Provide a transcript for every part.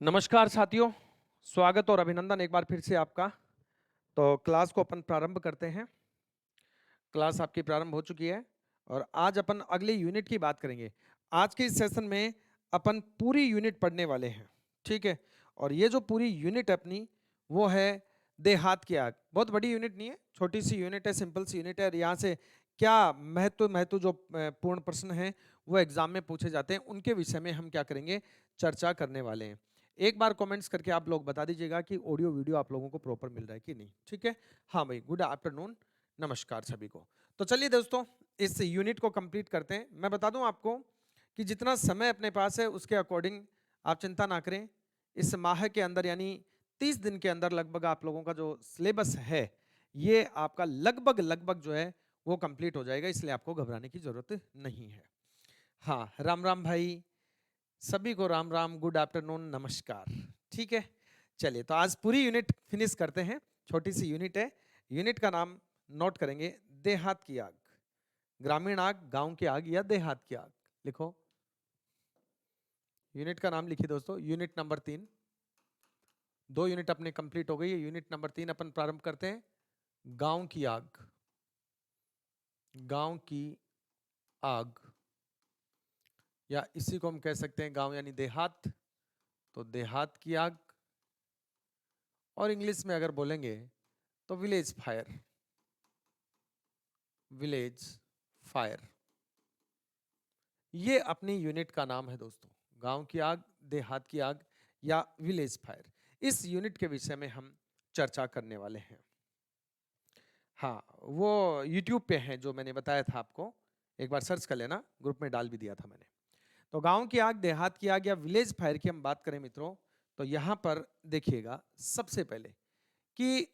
नमस्कार साथियों, स्वागत और अभिनंदन एक बार फिर से आपका। तो क्लास को अपन प्रारंभ करते हैं। क्लास आपकी प्रारंभ हो चुकी है और आज अपन अगले यूनिट की बात करेंगे। आज के इस सेशन में अपन पूरी यूनिट पढ़ने वाले हैं, ठीक है। और ये जो पूरी यूनिट अपनी वो है देहात की आग। बहुत बड़ी यूनिट नहीं है, छोटी सी यूनिट है, सिंपल सी यूनिट है। और यहाँ से क्या महत्व महत्व जो पूर्ण प्रश्न हैं वो एग्जाम में पूछे जाते हैं, उनके विषय में हम क्या करेंगे, चर्चा करने वाले हैं। एक बार कमेंट्स करके आप लोग बता दीजिएगा कि ऑडियो वीडियो आप लोगों को प्रॉपर मिल रहा है कि नहीं, ठीक है। हाँ भाई, गुड आफ्टरनून, नमस्कार सभी को। तो चलिए दोस्तों, इस यूनिट को कंप्लीट करते हैं। मैं बता दूं आपको कि जितना समय अपने पास है उसके अकॉर्डिंग आप चिंता ना करें। इस माह के अंदर यानी 30 दिन के अंदर लगभग आप लोगों का जो सिलेबस है ये आपका लगभग लगभग जो है वो कंप्लीट हो जाएगा, इसलिए आपको घबराने की जरूरत नहीं है। हाँ, राम राम भाई, सभी को राम राम, गुड आफ्टरनून, नमस्कार। ठीक है, चलिए तो आज पूरी यूनिट फिनिश करते हैं। छोटी सी यूनिट है, यूनिट का नाम नोट करेंगे, देहात की आग। ग्रामीण आग, गांव की आग या देहात की आग, लिखो। यूनिट का नाम लिखिए दोस्तों, यूनिट नंबर 3। 2 यूनिट अपने कंप्लीट हो गई है, यूनिट नंबर 3 अपन प्रारंभ करते हैं। गांव की आग, गांव की आग, या इसी को हम कह सकते हैं गांव यानी देहात, तो देहात की आग। और इंग्लिश में अगर बोलेंगे तो विलेज फायर, विलेज फायर, ये अपनी यूनिट का नाम है दोस्तों। गांव की आग, देहात की आग या विलेज फायर, इस यूनिट के विषय में हम चर्चा करने वाले हैं। हाँ, वो यूट्यूब पे है जो मैंने बताया था आपको, एक बार सर्च कर लेना, ग्रुप में डाल भी दिया था मैंने। तो गांव की आग, देहात की आग या विलेज फायर की हम बात करें मित्रों, तो यहां पर देखिएगा सबसे पहले कि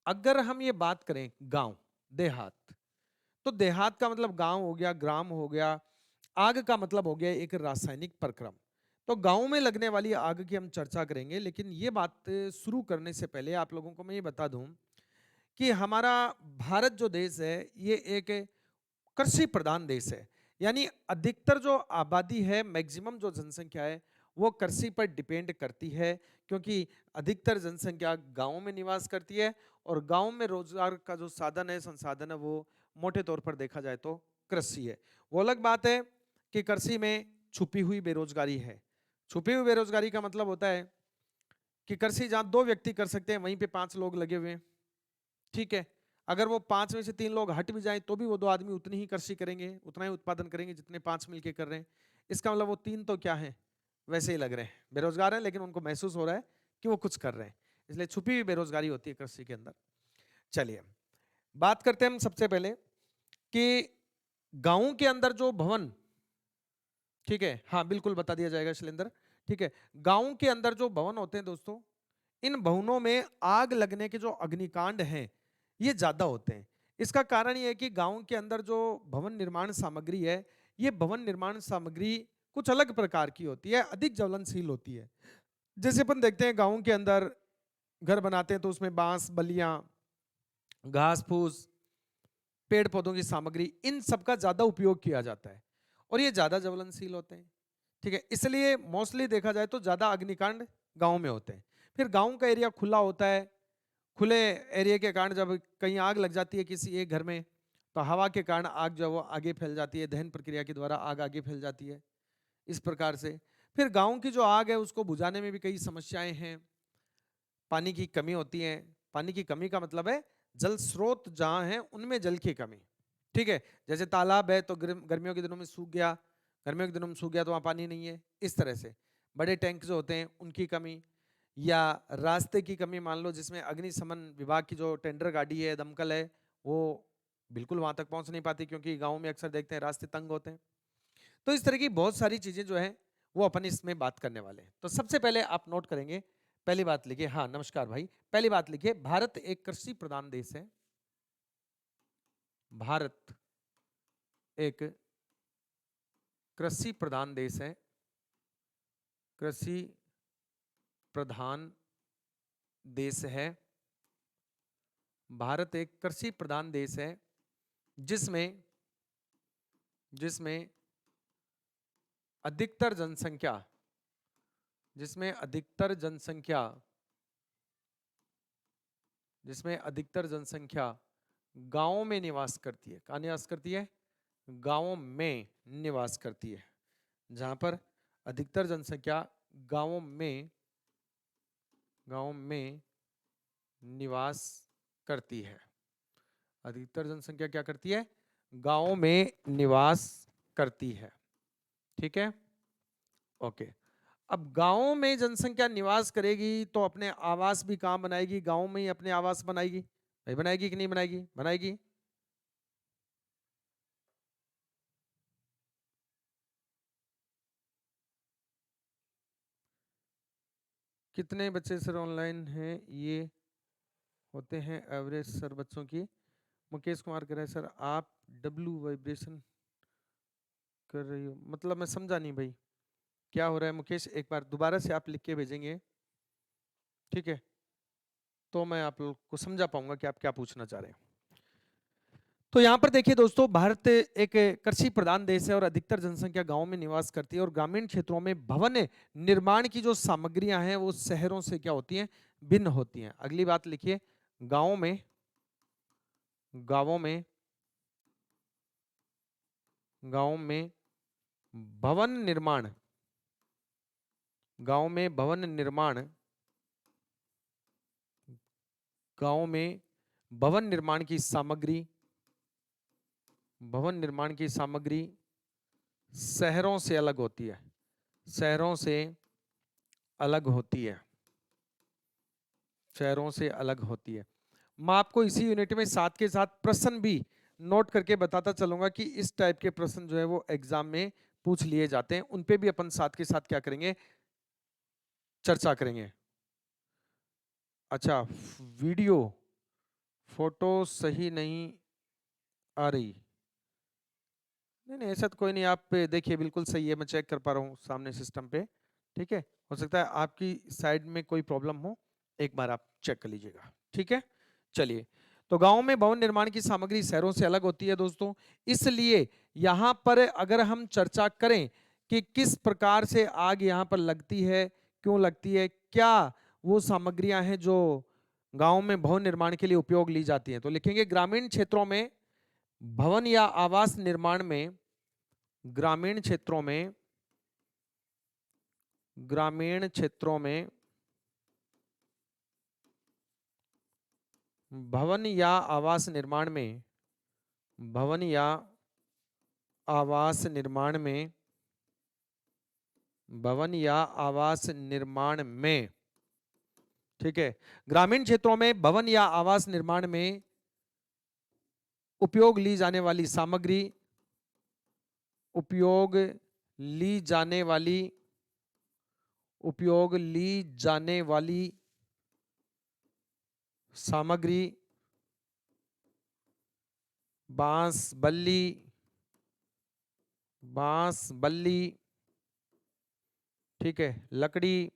अगर हम ये बात करें गांव देहात, तो देहात का मतलब गांव हो गया, ग्राम हो गया। आग का मतलब हो गया एक रासायनिक प्रक्रम। तो गांव में लगने वाली आग की हम चर्चा करेंगे, लेकिन ये बात शुरू करने से पहले आप लोगों को मैं ये बता दूं कि हमारा भारत जो देश है ये एक कृषि प्रधान देश है। यानी अधिकतर जो आबादी है, मैक्सिमम जो जनसंख्या है वो कृषि पर डिपेंड करती है, क्योंकि अधिकतर जनसंख्या गांवों में निवास करती है। और गांव में रोजगार का जो साधन है, संसाधन है, वो मोटे तौर पर देखा जाए तो कृषि है। वो अलग बात है कि कृषि में छुपी हुई बेरोजगारी है। छुपी हुई बेरोजगारी का मतलब होता है कि कृषि जहां 2 व्यक्ति कर सकते हैं वहीं पे 5 लोग लगे हुए हैं, ठीक है। अगर वो 5 में से 3 लोग हट भी जाएं तो भी वो 2 आदमी उतनी ही कृषि करेंगे, उतना ही उत्पादन करेंगे जितने 5 मिलके कर रहे हैं। इसका मतलब वो 3 तो क्या है, वैसे ही लग रहे हैं, बेरोजगार हैं, लेकिन उनको महसूस हो रहा है कि वो कुछ कर रहे हैं। इसलिए छुपी हुई बेरोजगारी होती है कृषि के अंदर। चलिए बात करते हैं हम सबसे पहले कि गांवों के अंदर जो भवन, ठीक है, हाँ बिल्कुल बता दिया जाएगा शैलेंद्र, ठीक है। गांव के अंदर जो भवन होते हैं दोस्तों, इन भवनों में आग लगने के जो अग्निकांड हैं ये ज्यादा होते हैं। इसका कारण ये है कि गांव के अंदर जो भवन निर्माण सामग्री है, ये भवन निर्माण सामग्री कुछ अलग प्रकार की होती है, अधिक ज्वलनशील होती है। जैसे अपन देखते हैं गांव के अंदर घर बनाते हैं तो उसमें बांस, बल्लियां, घास फूस, पेड़ पौधों की सामग्री, इन सब का ज्यादा उपयोग किया जाता है और ये ज्यादा ज्वलनशील होते हैं, ठीक है। इसलिए मोस्टली देखा जाए तो ज्यादा अग्निकांड गांव में होते हैं। फिर गांव का एरिया खुला होता है, खुले एरिया के कारण जब कहीं आग लग जाती है किसी एक घर में, तो हवा के कारण आग जो है वो आगे फैल जाती है, दहन प्रक्रिया के द्वारा आग आगे फैल जाती है, इस प्रकार से। फिर गांव की जो आग है उसको बुझाने में भी कई समस्याएं हैं। पानी की कमी होती है। पानी की कमी का मतलब है जल स्रोत जहां है उनमें जल की कमी, ठीक है। जैसे तालाब है तो गर्मियों के दिनों में सूख गया, गर्मियों के दिनों में सूख गया तो वहां पानी नहीं है, इस तरह से। बड़े टैंक जो होते हैं उनकी कमी, या रास्ते की कमी, मान लो जिसमें अग्निशमन विभाग की जो टेंडर गाड़ी है, दमकल है, वो बिल्कुल वहां तक पहुंच नहीं पाती, क्योंकि गाँव में अक्सर देखते हैं रास्ते तंग होते हैं। तो इस तरह की बहुत सारी चीजें जो है वो अपन इसमें बात करने वाले हैं। तो सबसे पहले आप नोट करेंगे, पहली बात लिखिए, हाँ नमस्कार भाई, पहली बात लिखिए, भारत एक कृषि प्रधान देश है। भारत एक कृषि प्रधान देश है, कृषि प्रधान देश है। भारत एक कृषि प्रधान देश है जिसमें जिसमें अधिकतर जनसंख्या, जिसमें अधिकतर जनसंख्या गांवों में निवास करती है। कहाँ निवास करती है? गांवों में निवास करती है। जहां पर अधिकतर जनसंख्या गांवों में निवास करती है। अधिकतर जनसंख्या क्या करती है? गांवों में निवास करती है। ठीक है, ओके। अब गांवों में जनसंख्या निवास करेगी तो अपने आवास भी कहां बनाएगी? गांवों में ही अपने आवास बनाएगी। भाई बनाएगी कि नहीं बनाएगी? बनाएगी। कितने बच्चे सर ऑनलाइन हैं? ये होते हैं एवरेज सर बच्चों की। मुकेश कुमार कह रहे हैं सर आप डब्लू वाइब्रेशन कर रही हो, मतलब मैं समझा नहीं भाई क्या हो रहा है। मुकेश एक बार दोबारा से आप लिख के भेजेंगे, ठीक है, तो मैं आप लोग को समझा पाऊंगा कि आप क्या पूछना चाह रहे हैं। तो यहाँ पर देखिए दोस्तों, भारत एक कृषि प्रधान देश है और अधिकतर जनसंख्या गांव में निवास करती है और ग्रामीण क्षेत्रों में भवन निर्माण की जो सामग्रियां हैं वो शहरों से क्या होती हैं? भिन्न होती हैं। अगली बात लिखिए, गांवों में गांवों में गांवों में भवन निर्माण गांव में भवन निर्माण गांव में भवन निर्माण की सामग्री शहरों से अलग होती है। शहरों से अलग होती है। शहरों से अलग होती है। मैं आपको इसी यूनिट में साथ के साथ प्रश्न भी नोट करके बताता चलूंगा कि इस टाइप के प्रश्न जो है वो एग्जाम में पूछ लिए जाते हैं। उन पे भी अपन साथ के साथ क्या करेंगे? चर्चा करेंगे। अच्छा, वीडियो फोटो सही नहीं आ रही? नहीं नहीं, ऐसा तो कोई नहीं। आप देखिए बिल्कुल सही है, मैं चेक कर पा रहा हूँ सामने सिस्टम पे। ठीक है, हो सकता है आपकी साइड में कोई प्रॉब्लम हो, एक बार आप चेक कर लीजिएगा। ठीक है, चलिए। तो गांव में भवन निर्माण की सामग्री शहरों से अलग होती है दोस्तों। इसलिए यहां पर अगर हम चर्चा करें कि किस प्रकार से आग यहां पर लगती है, क्यों लगती है, क्या वो सामग्रियां हैं जो गांव में भवन निर्माण के लिए उपयोग ली जाती हैं, तो लिखेंगे ग्रामीण क्षेत्रों में भवन या आवास निर्माण में ग्रामीण क्षेत्रों में ग्रामीण क्षेत्रों में भवन या आवास निर्माण में भवन या आवास निर्माण में भवन या आवास निर्माण में ठीक है, ग्रामीण क्षेत्रों में भवन या आवास निर्माण में उपयोग ली जाने वाली सामग्री उपयोग ली जाने वाली उपयोग ली जाने वाली सामग्री बांस बल्ली ठीक है, लकड़ी,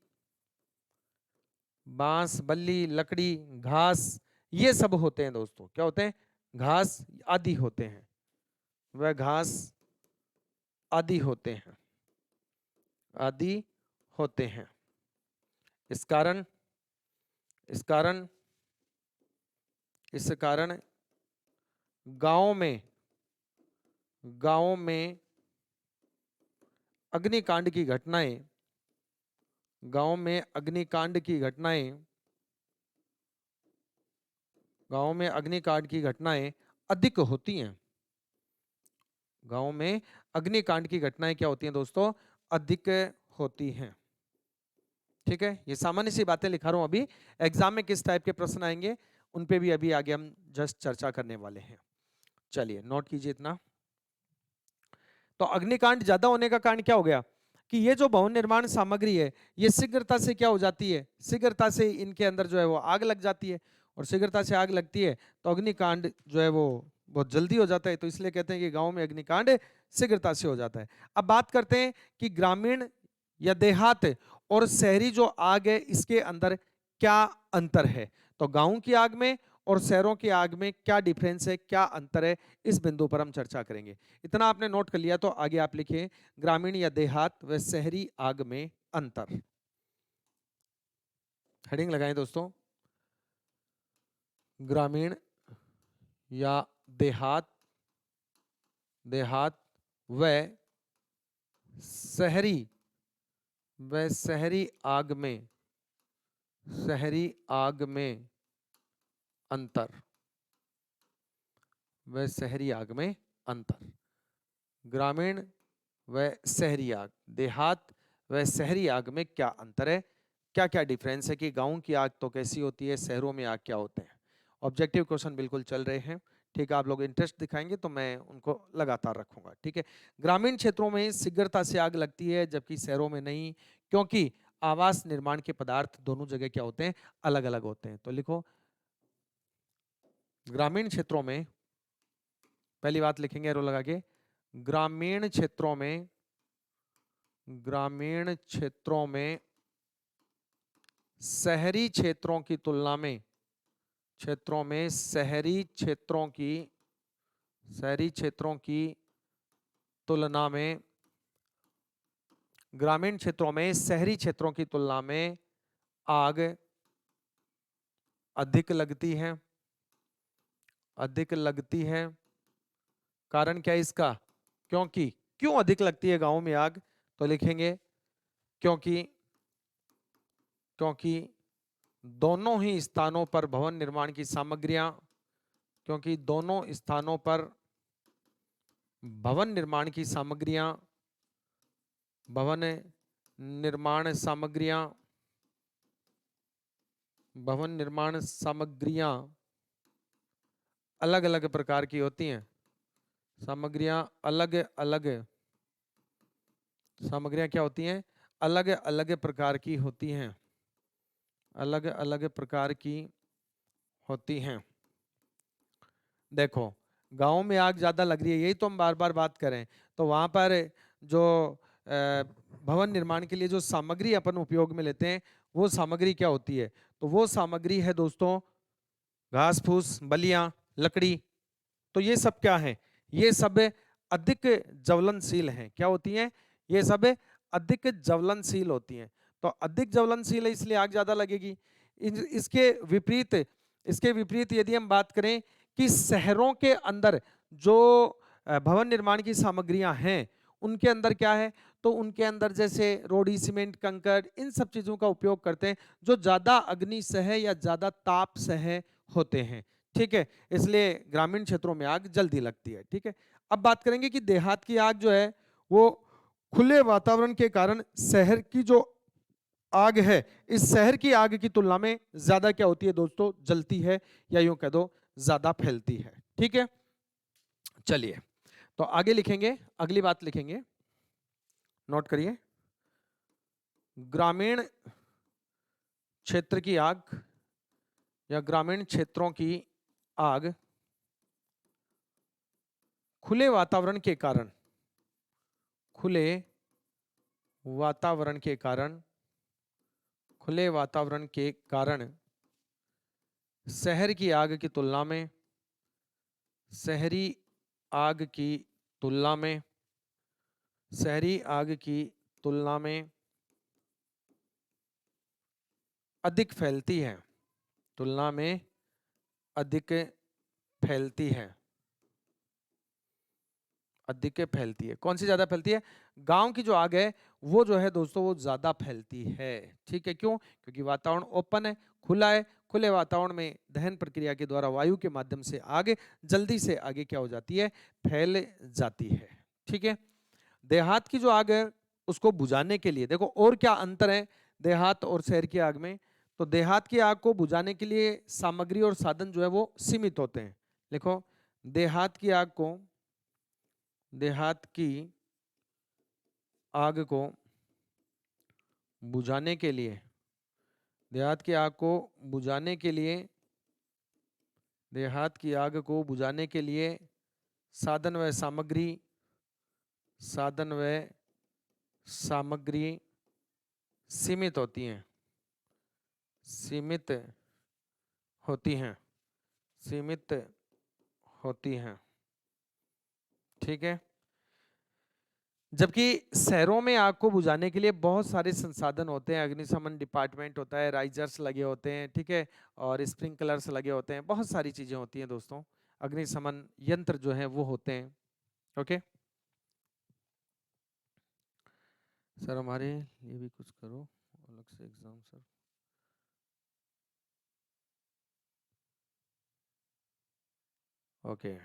बांस बल्ली, लकड़ी, घास, ये सब होते हैं दोस्तों। क्या होते हैं? घास आदि होते हैं। वह घास आदि होते हैं, आदि होते हैं। इस कारण इस कारण इस कारण गांव में अग्निकांड की घटनाएं गांव में अग्निकांड की घटनाएं गांव में अग्निकांड की घटनाएं अधिक होती हैं। गांव में अग्निकांड की घटनाएं क्या होती हैं दोस्तों? अधिक होती हैं। ठीक है, ये सामान्य सी बातें लिखा रहा हूं। अभी एग्जाम में किस टाइप के प्रश्न आएंगे उन पे भी अभी आगे हम जस्ट चर्चा करने वाले हैं। चलिए नोट कीजिए इतना। तो अग्निकांड ज्यादा होने का कारण क्या हो गया कि ये जो भवन निर्माण सामग्री है ये शीघ्रता से क्या हो जाती है? शीघ्रता से इनके अंदर जो है वो आग लग जाती है, और शीघ्रता से आग लगती है तो अग्निकांड जो है वो बहुत जल्दी हो जाता है। तो इसलिए कहते हैं कि गांव में अग्निकांड शीघ्रता से हो जाता है। अब बात करते हैं कि ग्रामीण या देहात और शहरी जो आग है इसके अंदर क्या अंतर है। तो गांव की आग में और शहरों की आग में क्या डिफरेंस है, क्या अंतर है, इस बिंदु पर हम चर्चा करेंगे। इतना आपने नोट कर लिया तो आगे आप लिखिए ग्रामीण या देहात व शहरी आग में अंतर। हेडिंग लगाएं दोस्तों, ग्रामीण या देहात, देहात व शहरी, व शहरी आग में, शहरी आग में अंतर, व शहरी आग में अंतर। ग्रामीण व शहरी आग, देहात व शहरी आग में क्या अंतर है, क्या क्या डिफरेंस है, कि गांव की आग तो कैसी होती है, शहरों में आग क्या होते हैं। ऑब्जेक्टिव क्वेश्चन बिल्कुल चल रहे हैं, ठीक है। आप लोग इंटरेस्ट दिखाएंगे तो मैं उनको लगातार रखूंगा, ठीक है। ग्रामीण क्षेत्रों में शीघ्रता से आग लगती है जबकि शहरों में नहीं, क्योंकि आवास निर्माण के पदार्थ दोनों जगह क्या होते हैं, अलग अलग होते हैं। तो लिखो, ग्रामीण क्षेत्रों में, पहली बात लिखेंगे एरो लगा के, ग्रामीण क्षेत्रों में, ग्रामीण क्षेत्रों में शहरी क्षेत्रों की तुलना में, क्षेत्रों में शहरी क्षेत्रों की, शहरी क्षेत्रों की तुलना में, ग्रामीण क्षेत्रों में शहरी क्षेत्रों की तुलना में आग अधिक लगती है, अधिक लगती है। कारण क्या है इसका, क्योंकि, क्यों अधिक लगती है गांव में आग, तो लिखेंगे क्योंकि, क्योंकि दोनों ही स्थानों पर भवन निर्माण की सामग्रियां, क्योंकि दोनों स्थानों पर भवन निर्माण की सामग्रियां, भवन निर्माण सामग्रियां, भवन निर्माण सामग्रियां अलग अलग प्रकार की होती हैं, सामग्रियां अलग अलग, सामग्रियां क्या होती हैं, अलग अलग प्रकार की होती हैं, अलग अलग प्रकार की होती हैं। देखो, गांव में आग ज्यादा लग रही है, यही तो हम बार बार बात करें, तो वहां पर जो भवन निर्माण के लिए जो सामग्री अपन उपयोग में लेते हैं, वो सामग्री क्या होती है, तो वो सामग्री है दोस्तों घास फूस, बलियां, लकड़ी। तो ये सब क्या है, ये सब अधिक ज्वलनशील हैं, क्या होती हैं, ये सब अधिक ज्वलनशील होती हैं। तो अधिक ज्वलनशील है इसलिए आग ज्यादा लगेगी। इसके विपरीत, इसके विपरीत यदि हम बात करें कि शहरों के अंदर जो भवन निर्माण की सामग्रियां हैं, उनके अंदर क्या है, तो उनके अंदर जैसे रोड़ी, सीमेंट, कंकड़, इन सब चीजों का उपयोग करते हैं जो ज्यादा अग्नि सह या ज्यादा ताप सह होते हैं, ठीक है। इसलिए ग्रामीण क्षेत्रों में आग जल्दी लगती है, ठीक है। अब बात करेंगे कि देहात की आग जो है वो खुले वातावरण के कारण शहर की जो आग है, इस शहर की आग की तुलना में ज्यादा क्या होती है दोस्तों, जलती है, या यूं कह दो ज्यादा फैलती है, ठीक है। चलिए, तो आगे लिखेंगे, अगली बात लिखेंगे, नोट करिए, ग्रामीण क्षेत्र की आग या ग्रामीण क्षेत्रों की आग खुले वातावरण के कारण, खुले वातावरण के कारण, खुले वातावरण के कारण शहर की आग की तुलना में, शहरी आग की तुलना में, शहरी आग की तुलना में अधिक फैलती है, तुलना में अधिक फैलती है, अधिक फैलती है। कौन सी ज्यादा फैलती है, गांव की जो आग है वो जो है दोस्तों वो ज्यादा फैलती है, ठीक है। क्यों, क्योंकि वातावरण ओपन है, खुला है, खुले वातावरण में दहन प्रक्रिया के द्वारा वायु के माध्यम से आग जल्दी से आगे क्या हो जाती है, फैल जाती है, ठीक है। देहात की जो आग है उसको बुझाने के लिए, देखो और क्या अंतर है देहात और शहर की आग में, तो देहात की आग को बुझाने के लिए सामग्री और साधन जो है वो सीमित होते हैं। देखो, देहात की आग को, देहात की आग को बुझाने के लिए, देहात की आग को बुझाने के लिए, देहात की आग को बुझाने के लिए साधन व सामग्री, साधन व सामग्री सीमित होती हैं, सीमित होती हैं, सीमित होती हैं, ठीक है। जबकि शहरों में आग को बुझाने के लिए बहुत सारे संसाधन होते हैं, अग्निशमन डिपार्टमेंट होता है, राइजर्स लगे होते हैं, ठीक है, और स्प्रिंकलर्स लगे होते हैं, बहुत सारी चीजें होती हैं दोस्तों, अग्निशमन यंत्र जो है वो होते हैं। ओके सर, हमारे लिए भी कुछ करो अलग से एग्जाम सर। ओके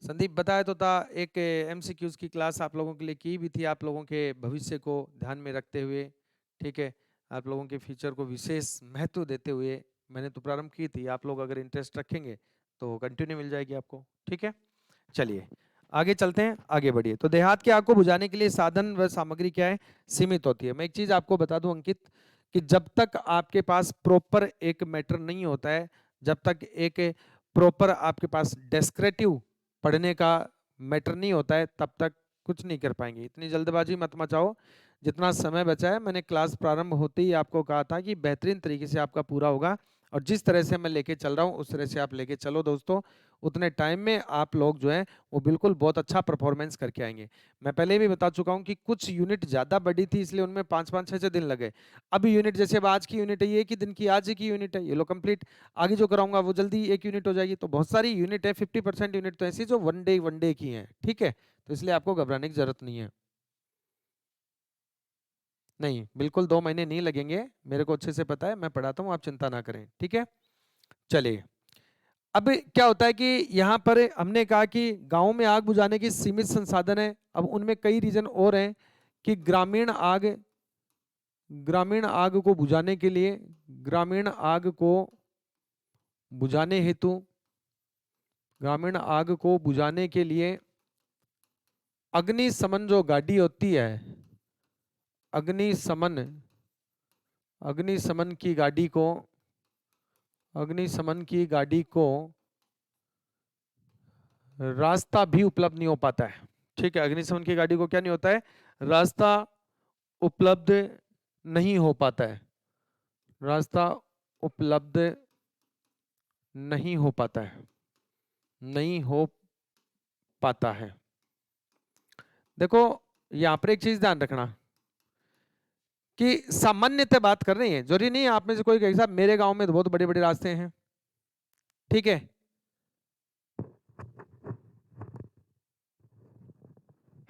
संदीप बताया तो था, एक एमसीक्यूज की क्लास आप लोगों के लिए की भी थी, आप लोगों के भविष्य को ध्यान में रखते हुए, ठीक है, आप लोगों के फ्यूचर को विशेष महत्व देते हुए मैंने तो प्रारंभ की थी। आप लोग अगर इंटरेस्ट रखेंगे तो कंटिन्यू मिल जाएगी आपको, ठीक है। चलिए आगे चलते हैं, आगे बढ़िए। तो देहात की आग को बुझाने के लिए साधन व सामग्री क्या है, सीमित होती है। मैं एक चीज आपको बता दूं अंकित, कि जब तक आपके पास प्रॉपर एक मैटर नहीं होता है, जब तक एक प्रॉपर आपके पास डेस्क्रिप्टिव पढ़ने का मैटर नहीं होता है, तब तक कुछ नहीं कर पाएंगे। इतनी जल्दबाजी मत मचाओ, जितना समय बचा है मैंने क्लास प्रारंभ होते ही आपको कहा था कि बेहतरीन तरीके से आपका पूरा होगा, और जिस तरह से मैं लेके चल रहा हूँ उस तरह से आप लेके चलो दोस्तों, उतने टाइम में आप लोग जो है वो बिल्कुल बहुत अच्छा परफॉर्मेंस करके आएंगे। मैं पहले भी बता चुका हूं कि कुछ यूनिट ज्यादा बड़ी थी इसलिए उनमें 5-5 6-6 दिन लगे। अभी यूनिट जैसे अब आज की यूनिट है, ये एक ही दिन की आज की यूनिट है, ये लो कंप्लीट। आगे जो कराऊंगा वो जल्दी एक यूनिट हो जाएगी। तो बहुत सारी यूनिट है, 50% यूनिट तो ऐसी जो वन डे की है, ठीक है, तो इसलिए आपको घबराने की जरूरत नहीं है। नहीं बिल्कुल 2 महीने नहीं लगेंगे, मेरे को अच्छे से पता है, मैं पढ़ाता हूँ, आप चिंता ना करें, ठीक है। चलिए अब क्या होता है कि यहाँ पर हमने कहा कि गांव में आग बुझाने की सीमित संसाधन है। अब उनमें कई रीजन और हैं कि ग्रामीण आग को बुझाने के लिए, ग्रामीण आग को बुझाने हेतु, ग्रामीण आग को बुझाने के लिए अग्निशमन जो गाड़ी होती है, अग्निशमन अग्निशमन की गाड़ी को, अग्निशमन की गाड़ी को रास्ता भी उपलब्ध नहीं हो पाता है, ठीक है। अग्निशमन की गाड़ी को क्या नहीं होता है, रास्ता उपलब्ध नहीं हो पाता है, रास्ता उपलब्ध नहीं हो पाता है, नहीं हो पाता है। देखो यहां पर एक चीज ध्यान रखना कि सामान्यतः बात कर रहे हैं, जरूरी नहीं है आप में से कोई कहे साहब मेरे गांव में तो बहुत बड़े बड़े रास्ते हैं, ठीक है।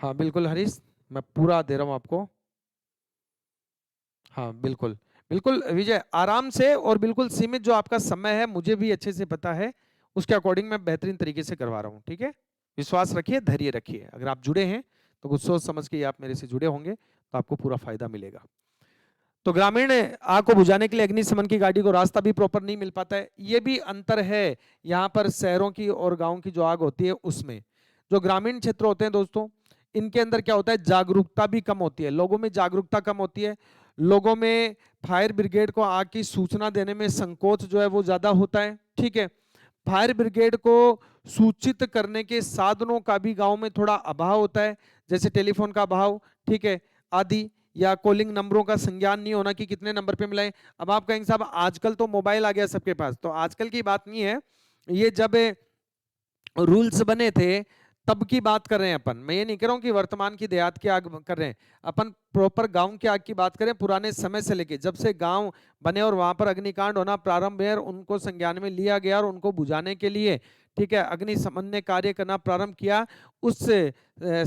हाँ बिल्कुल हरीश, मैं पूरा दे रहा हूं आपको। हाँ बिल्कुल बिल्कुल विजय, आराम से और बिल्कुल सीमित जो आपका समय है मुझे भी अच्छे से पता है, उसके अकॉर्डिंग मैं बेहतरीन तरीके से करवा रहा हूँ, ठीक है। विश्वास रखिए, धैर्य रखिए, अगर आप जुड़े हैं तो कुछ सोच समझ के आप मेरे से जुड़े होंगे तो आपको पूरा फायदा मिलेगा। तो ग्रामीण आग को बुझाने के लिए अग्निशमन की गाड़ी को रास्ता भी प्रॉपर नहीं मिल पाता है, ये भी अंतर है यहाँ पर शहरों की और गांव की जो आग होती है उसमें। जो ग्रामीण क्षेत्र होते हैं दोस्तों, इनके अंदर क्या होता है, जागरूकता भी कम होती है, लोगों में जागरूकता कम होती है, लोगों में फायर ब्रिगेड को आग की सूचना देने में संकोच जो है वो ज्यादा होता है, ठीक है। फायर ब्रिगेड को सूचित करने के साधनों का भी गांव में थोड़ा अभाव होता है, जैसे टेलीफोन का अभाव, ठीक है, आदि, या कॉलिंग नंबरों का संज्ञान नहीं होना कि कितने नंबर पे मिलाएं। अब आप कहेंगे साहब आजकल तो मोबाइल आ गया सबके पास, तो आजकल की बात नहीं है, ये जब रूल्स बने थे तब की बात कर रहे हैं अपन। मैं ये नहीं कह रहा हूं कि वर्तमान की देहात की आग कर रहे हैं, अपन प्रॉपर गांव की आग की बात करें, पुराने समय से लेके जब से गांव बने और वहां पर अग्निकांड होना प्रारंभ है और उनको संज्ञान में लिया गया और उनको बुझाने के लिए, ठीक है, अग्निशमन ने कार्य करना प्रारंभ किया, उस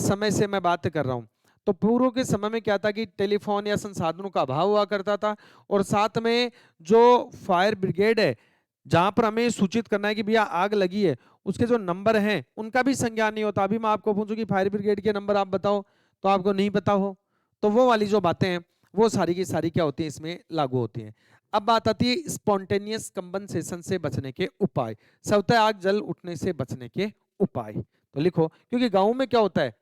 समय से मैं बात कर रहा हूं। तो पूर्व के समय में क्या था कि टेलीफोन या संसाधनों का अभाव हुआ करता था, और साथ में जो फायर ब्रिगेड है, जहां पर हमें सूचित करना है कि भैया आग लगी है, उसके जो नंबर हैं उनका भी संज्ञान नहीं होता। अभी मैं आपको पूछूं कि फायर ब्रिगेड के नंबर आप बताओ, तो आपको नहीं पता हो, तो वो वाली जो बातें हैं वो सारी की सारी क्या होती है, इसमें लागू होती हैं। अब बात आती है स्पॉन्टेनियस कंबनसेशन से बचने के उपाय, स्वतः आग जल उठने से बचने के उपाय। तो लिखो, क्योंकि गांव में क्या होता है,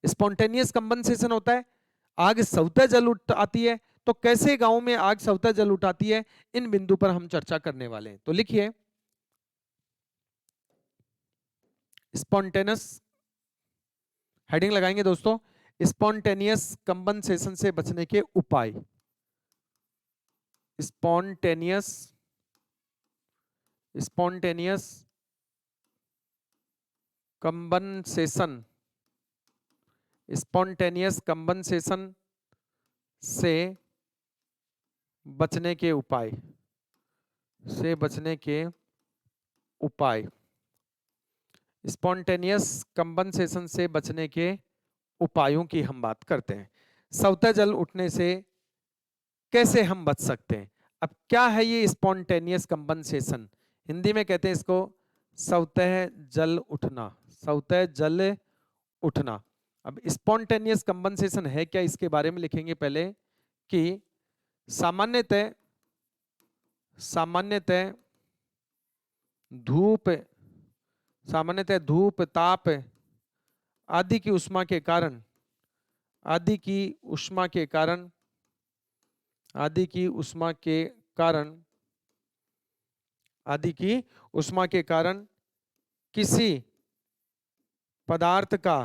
स्पॉन्टेनियस कंबनसेशन होता है, आग स्वतः जल उठ आती है। तो कैसे गांव में आग स्वतः जल उठाती है, इन बिंदु पर हम चर्चा करने वाले हैं। तो लिखिए, स्पॉन्टेनियस, हेडिंग लगाएंगे दोस्तों, स्पॉन्टेनियस कंबनसेशन से बचने के उपाय, स्पॉन्टेनियस स्पॉन्टेनियस कंबनसेशन, स्पॉन्टेनियस कंबनसेशन से बचने के उपाय, से बचने के उपाय। स्पॉन्टेनियस कंबनसेशन से बचने के उपायों की हम बात करते हैं। स्वतः जल उठने से कैसे हम बच सकते हैं? अब क्या है ये स्पॉन्टेनियस कंबनसेशन? हिंदी में कहते हैं इसको स्वतः जल उठना, स्वतः जल उठना। अब स्पॉन्टेनियस कंबनसेशन है क्या, इसके बारे में लिखेंगे पहले कि सामान्यतः सामान्यतः धूप सामान्यतः धूप, ताप आदि की उष्मा के कारण, आदि की उष्मा के कारण, आदि की उष्मा के कारण, आदि की उष्मा के कारण किसी पदार्थ का,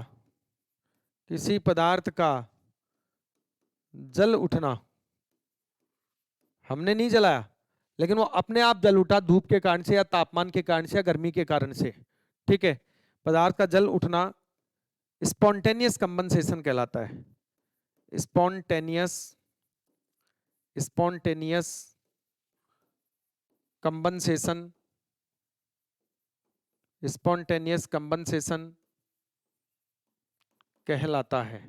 किसी पदार्थ का जल उठना, हमने नहीं जलाया लेकिन वो अपने आप जल उठा, धूप के कारण से या तापमान के कारण से या गर्मी के कारण से, ठीक है, पदार्थ का जल उठना स्पॉन्टेनियस कंबनसेशन कहलाता है। स्पॉन्टेनियस स्पॉन्टेनियस कंबनसेशन, स्पॉन्टेनियस कंबनसेशन कहलाता है।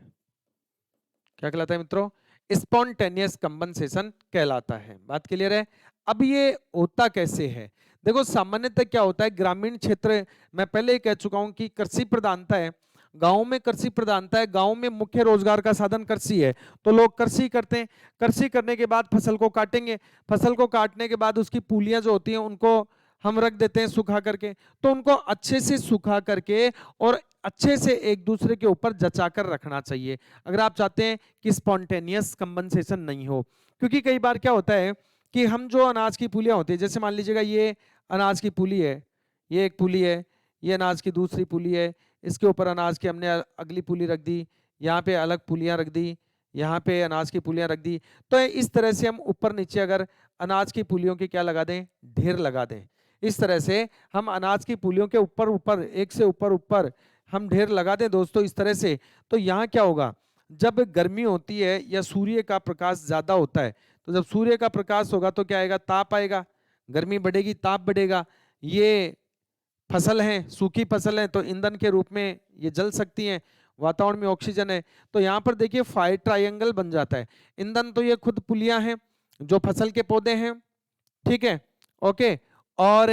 क्या कहलाता है मित्रों? स्पॉन्टेनियस कंबनसेशन कहलाता है। बात क्लियर है? अब ये होता कैसे है? देखो सामान्यतः क्या होता है, ग्रामीण क्षेत्र, मैं पहले ही कह चुका हूं कि कृषि प्रधानता है, गांव में कृषि प्रधानता है, गांव में मुख्य रोजगार का साधन कृषि है, तो लोग कृषि करते हैं। कृषि करने के बाद फसल को काटेंगे, फसल को काटने के बाद उसकी पूलियां जो होती हैं उनको हम रख देते हैं सुखा करके, तो उनको अच्छे से सुखा करके और अच्छे से एक दूसरे के ऊपर जचा कर रखना चाहिए, अगर आप चाहते हैं कि स्पॉन्टेनियस कंबनसेशन नहीं हो। क्योंकि कई बार क्या होता है कि हम जो अनाज की पुलियां होती है, जैसे मान लीजिएगा ये अनाज की पुली है, ये एक पुली है, ये अनाज की दूसरी पुली है, इसके ऊपर अनाज की हमने अगली पुली रख दी, यहाँ पे अलग पुलियां रख दी, यहाँ पे अनाज की पुलियां रख दी, तो इस तरह से हम ऊपर नीचे अगर अनाज की पुलियों की क्या लगा दें, ढेर लगा दें, इस तरह से हम अनाज की पुलियों के ऊपर ऊपर, एक से ऊपर ऊपर हम ढेर लगा दें दोस्तों इस तरह से, तो यहाँ क्या होगा, जब गर्मी होती है या सूर्य का प्रकाश ज्यादा होता है, तो जब सूर्य का प्रकाश होगा तो क्या आएगा, ताप आएगा, गर्मी बढ़ेगी, ताप बढ़ेगा, ये फसल है, सूखी फसल है, तो ईंधन के रूप में ये जल सकती हैं, वातावरण में ऑक्सीजन है, तो यहाँ पर देखिए फायर ट्रायंगल बन जाता है। ईंधन तो ये खुद पुलियां हैं जो फसल के पौधे हैं, ठीक है, ओके, और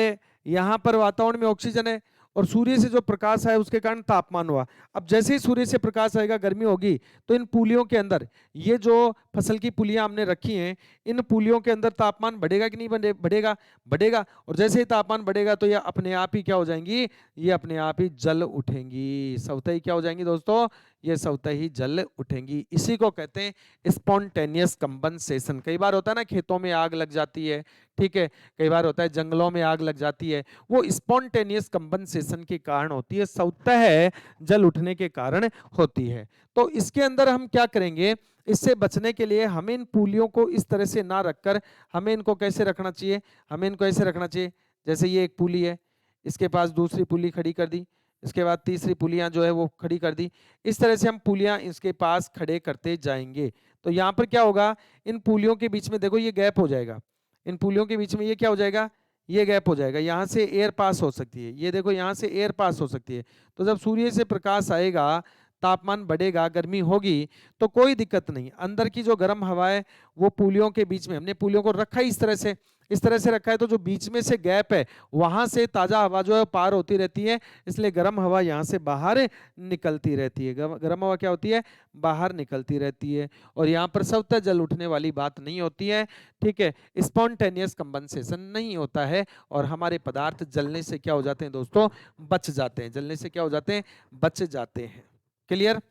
यहाँ पर वातावरण में ऑक्सीजन है और सूर्य से जो प्रकाश है उसके कारण तापमान हुआ। अब जैसे ही सूर्य से प्रकाश आएगा, गर्मी होगी, तो इन पुलियों के अंदर, ये जो फसल की पुलियां हमने रखी हैं, इन पुलियों के अंदर तापमान बढ़ेगा कि नहीं बढ़ेगा? बढ़ेगा। और जैसे ही तापमान बढ़ेगा तो ये अपने आप ही क्या हो जाएंगी, ये अपने आप ही जल उठेंगी, स्वतः ही क्या हो जाएंगी दोस्तों, ये स्वतः ही जल उठेंगी। इसी को कहते हैं स्पॉन्टेनियस कंबनसेशन। कई बार होता है ना, खेतों में आग लग जाती है, ठीक है, कई बार होता है जंगलों में आग लग जाती है, वो स्पॉन्टेनियस कंबनसेशन के कारण होती है, स्वतः जल उठने के कारण होती है। तो इसके अंदर हम क्या करेंगे, इससे बचने के लिए हमें इन पुलियों को इस तरह से ना रखकर हमें इनको कैसे रखना चाहिए, हमें इनको ऐसे रखना चाहिए, जैसे ये एक पुली है, इसके पास दूसरी पुली खड़ी कर दी, इसके बाद तीसरी पुलियां जो है वो खड़ी कर दी, इस तरह से हम पुलियां इसके पास खड़े करते जाएंगे। तो यहाँ पर क्या होगा, इन पुलियों के बीच में देखो ये गैप हो जाएगा, इन पुलियों के बीच में ये क्या हो जाएगा, ये गैप हो जाएगा, यहाँ से एयर पास हो सकती है, ये देखो यहाँ से एयर पास हो सकती है। तो जब सूर्य से प्रकाश आएगा, तापमान बढ़ेगा, गर्मी होगी, तो कोई दिक्कत नहीं, अंदर की जो गर्म हवा है वो पुलियों के बीच में, हमने पुलियों को रखा है इस तरह से, इस तरह से रखा है, तो जो बीच में से गैप है वहां से ताजा हवा जो है पार होती रहती है, इसलिए गर्म हवा यहाँ से बाहर निकलती रहती है, गर्म हवा क्या होती है, बाहर निकलती रहती है, और यहाँ पर स्वतः जल उठने वाली बात नहीं होती है, ठीक है, स्पॉन्टेनियस कंबनसेशन नहीं होता है, और हमारे पदार्थ जलने से क्या हो जाते हैं दोस्तों, बच जाते हैं, जलने से क्या हो जाते हैं, बच जाते हैं। क्लियर?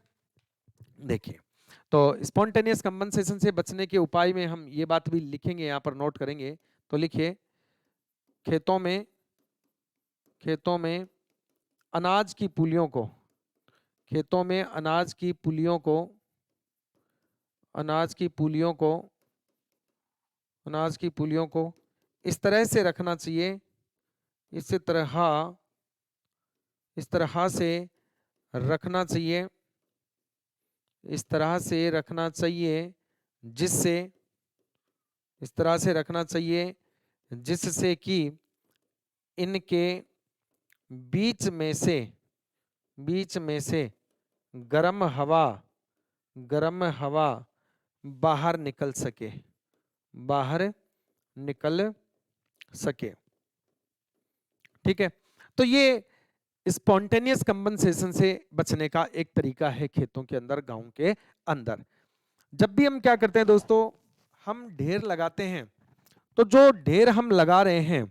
देखिए, तो स्पॉन्टेनियस कंबनसेशन से बचने के उपाय में हम ये बात भी लिखेंगे, यहाँ पर नोट करेंगे, तो लिखिए, खेतों में, खेतों में अनाज की पुलियों को, खेतों में अनाज की पुलियों को, अनाज की पुलियों को, अनाज की पुलियों को इस तरह से रखना चाहिए, इस तरह इस तरह से रखना चाहिए, इस तरह से रखना चाहिए जिससे, इस तरह से रखना चाहिए जिससे कि इनके बीच में से, बीच में से गर्म हवा, गर्म हवा बाहर निकल सके, बाहर निकल सके। ठीक है, तो ये स्पॉन्टेनियस कंपनसेशन से बचने का एक तरीका है खेतों के अंदर, गांव के अंदर। जब भी हम क्या करते हैं दोस्तों, हम ढेर लगाते हैं, तो जो ढेर हम लगा रहे हैं,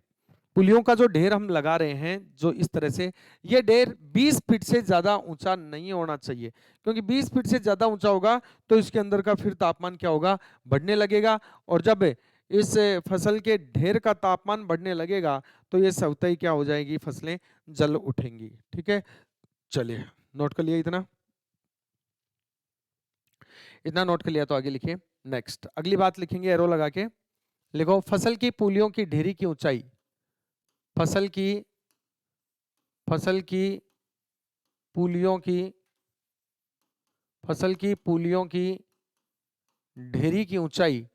पुलियों का जो ढेर हम लगा रहे हैं जो इस तरह से, ये ढेर 20 फीट से ज्यादा ऊंचा नहीं होना चाहिए, क्योंकि 20 फीट से ज्यादा ऊंचा होगा तो इसके अंदर का फिर तापमान क्या होगा, बढ़ने लगेगा। और जब इस फसल के ढेर का तापमान बढ़ने लगेगा तो ये स्वतः ही क्या हो जाएगी, फसलें जल उठेंगी। ठीक है, चलिए नोट कर लिया, इतना इतना नोट कर लिया तो आगे लिखिए। नेक्स्ट अगली बात लिखेंगे एरो लगा के, लिखो फसल की पुलियों की ढेरी की ऊंचाई, फसल की, फसल की पुलियों की, फसल की पुलियों की ढेरी की ऊंचाई,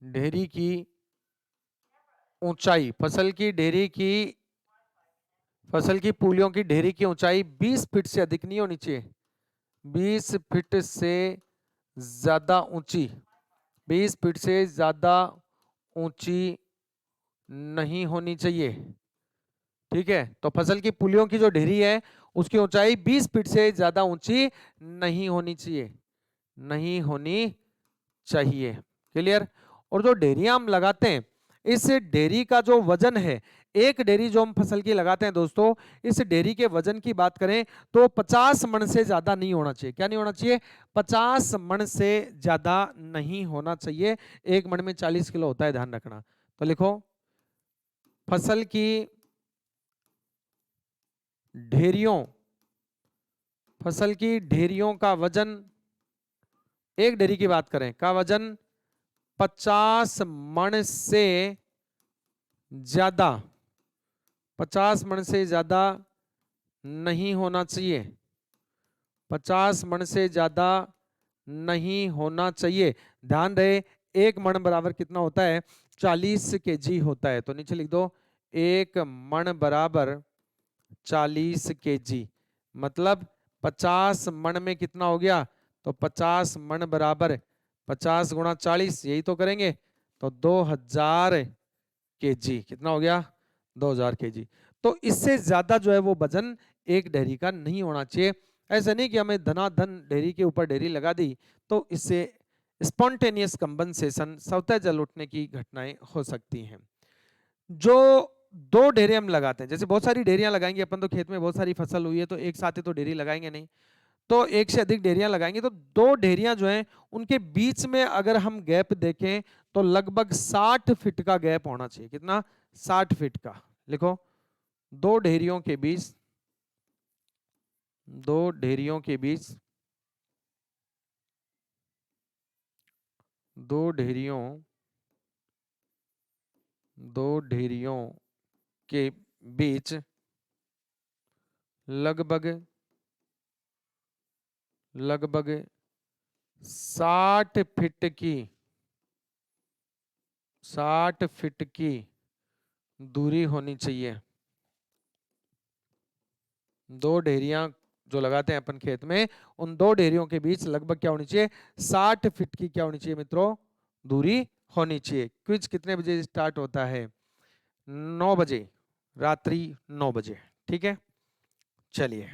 ढेरी की ऊंचाई, फसल की ढेरी की, फसल की पुलियों की ढेरी की ऊंचाई 20 फीट से अधिक नहीं होनी चाहिए, 20 फीट से ज्यादा ऊंची, 20 फीट से ज्यादा ऊंची नहीं होनी चाहिए। ठीक है, तो फसल की पुलियों की जो ढेरी है उसकी ऊंचाई 20 फीट से ज्यादा ऊंची नहीं होनी चाहिए, नहीं होनी चाहिए। क्लियर। और जो डेयरियां हम लगाते हैं, इस डेयरी का जो वजन है, एक डेयरी जो हम फसल की लगाते हैं दोस्तों, इस डेयरी के वजन की बात करें तो 50 मन से ज्यादा नहीं होना चाहिए। क्या नहीं होना चाहिए, 50 मन से ज्यादा नहीं होना चाहिए। एक मन में 40 किलो होता है, ध्यान रखना। तो लिखो फसल की ढेरियों, फसल की ढेरियों का वजन, एक डेयरी की बात करें का वजन 50 मन से ज्यादा, 50 मन से ज्यादा नहीं होना चाहिए, 50 मन से ज्यादा नहीं होना चाहिए। ध्यान रहे एक मन बराबर कितना होता है, 40 केजी होता है। तो नीचे लिख दो एक मन बराबर 40 केजी, मतलब 50 मन में कितना हो गया, तो 50 मन बराबर 50 गुणा 40, यही तो करेंगे, तो 2000 केजी, कितना हो गया, 2000 केजी। तो इससे ज्यादा जो है वो वजन एक डेयरी का नहीं होना चाहिए। ऐसा नहीं कि हमें धनाधन डेयरी के ऊपर डेयरी लगा दी तो इससे स्पॉन्टेनियस कंपनसेशन, स्वतः जल उठने की घटनाएं हो सकती हैं। जो दो डेयरी हम लगाते हैं, जैसे बहुत सारी डेयरियां लगाएंगे अपन, तो खेत में बहुत सारी फसल हुई है तो एक साथ ही तो डेयरी लगाएंगे नहीं, तो एक से अधिक डेयरियां लगाएंगे, तो दो डेयरियां जो हैं उनके बीच में अगर हम गैप देखें तो लगभग 60 फीट का गैप होना चाहिए। कितना, 60 फीट का। लिखो दो डेयरियों के बीच, दो डेयरियों के बीच, दो डेयरियों, दो डेयरियों के बीच लगभग, लगभग 60 फीट की, 60 फीट की दूरी होनी चाहिए। दो डेयरियां जो लगाते हैं अपन खेत में, उन दो डेयरियों के बीच लगभग क्या होनी चाहिए, 60 फीट की क्या होनी चाहिए मित्रों, दूरी होनी चाहिए। क्विज कितने बजे स्टार्ट होता है, 9 बजे, रात्रि 9 बजे। ठीक है, चलिए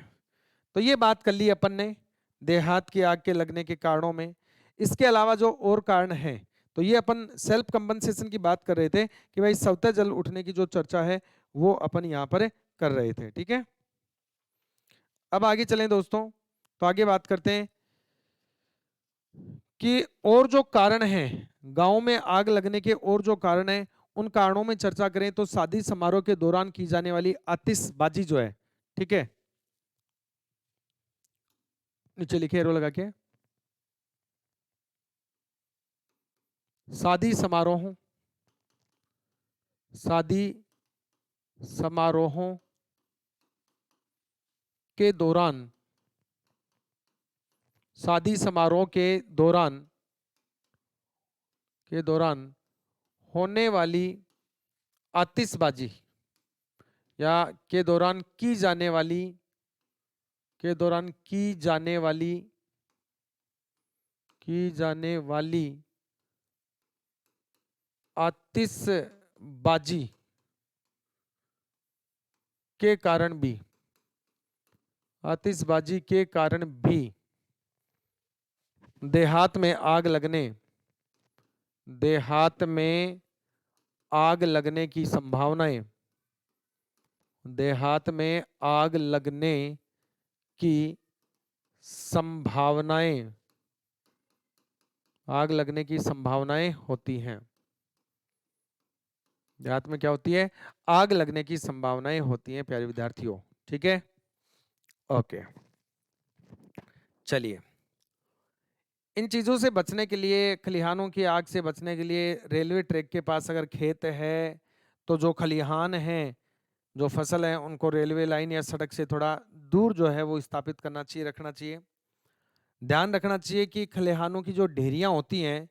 तो ये बात कर ली अपन ने देहात की आग के लगने के कारणों में। इसके अलावा जो और कारण हैं, तो ये अपन सेल्फ कंपनसेशन की बात कर रहे थे कि भाई स्वतः जल उठने की जो चर्चा है वो अपन यहाँ पर कर रहे थे। ठीक है, अब आगे चलें दोस्तों, तो आगे बात करते हैं कि और जो कारण हैं गांव में आग लगने के, और जो कारण हैं उन कारणों में चर्चा करें तो शादी समारोह के दौरान की जाने वाली आतिशबाजी जो है, ठीक है, नीचे लिखे एरो लगा के, शादी समारोहों, शादी समारोहों के दौरान, शादी समारोह के दौरान होने वाली आतिशबाजी या के दौरान की जाने वाली आतिशबाजी के कारण भी देहात में आग लगने की संभावनाएं होती हैं। देहात में क्या होती है? आग लगने की संभावनाएं होती हैं प्यारे विद्यार्थियों। ठीक है, ओके। चलिए, इन चीजों से बचने के लिए, खलिहानों की आग से बचने के लिए, रेलवे ट्रैक के पास अगर खेत है तो जो खलिहान है, जो फसल है, उनको रेलवे लाइन या सड़क से थोड़ा दूर जो है वो स्थापित करना चाहिए, रखना चाहिए। ध्यान रखना चाहिए कि खलिहानों की जो ढेरियां होती हैं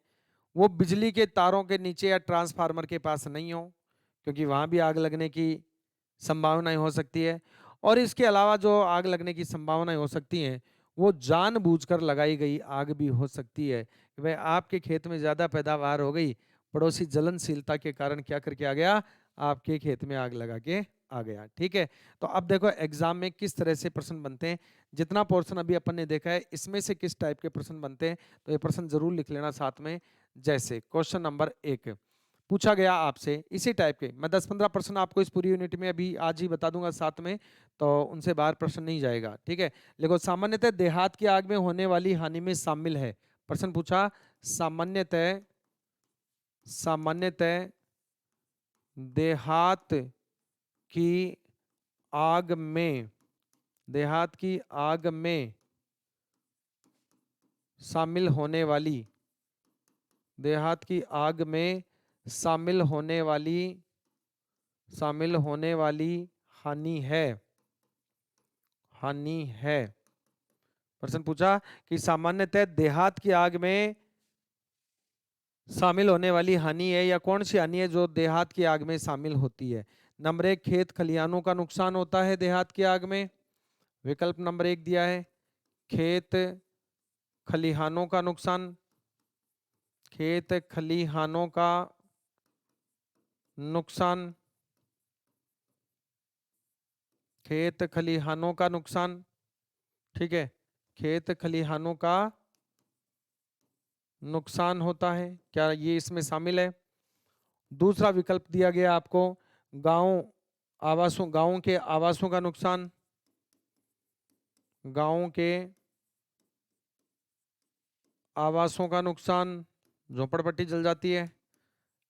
वो बिजली के तारों के नीचे या ट्रांसफार्मर के पास नहीं हो, क्योंकि वहां भी आग लगने की संभावनाएं हो सकती है। और इसके अलावा जो आग लगने की संभावनाएं हो सकती हैं वो जानबूझकर लगाई गई आग भी हो सकती है। भाई आपके खेत में ज्यादा पैदावार हो गई, पड़ोसी जलनशीलता के कारण क्या करके आ गया, आपके खेत में आग लगा के आ गया। ठीक है, तो अब देखो एग्जाम में किस तरह से प्रश्न बनते हैं। जितना पोर्शन अभी अपन ने देखा है इसमें से किस टाइप के प्रश्न बनते हैं, तो ये प्रश्न जरूर लिख लेना साथ में। जैसे क्वेश्चन नंबर 1 पूछा गया आपसे इसी टाइप के, मैं 10-15 प्रश्न आपको इस पूरी यूनिट में अभी आज ही बता दूंगा साथ में, तो उनसे बाहर प्रश्न नहीं जाएगा। ठीक है, देखो सामान्यतः देहात की आग में होने वाली हानि में शामिल है, प्रश्न पूछा सामान्यतः देहात की आग में शामिल होने वाली हानि है। प्रश्न पूछा कि सामान्यतः देहात की आग में शामिल होने वाली हानि है या कौन सी हानि है जो देहात की आग में शामिल होती है। नंबर 1 खेत खलिहानों का नुकसान होता है देहात की आग में, विकल्प नंबर 1 दिया है खेत खलिहानों का नुकसान, खेत खलिहानों का नुकसान, खेत खलिहानों का नुकसान। ठीक है, खेत खलिहानों का नुकसान होता है, क्या ये इसमें शामिल है। दूसरा विकल्प दिया गया आपको गांव के आवासों का नुकसान, गांव के आवासों का नुकसान, झोपड़पट्टी जल जाती है,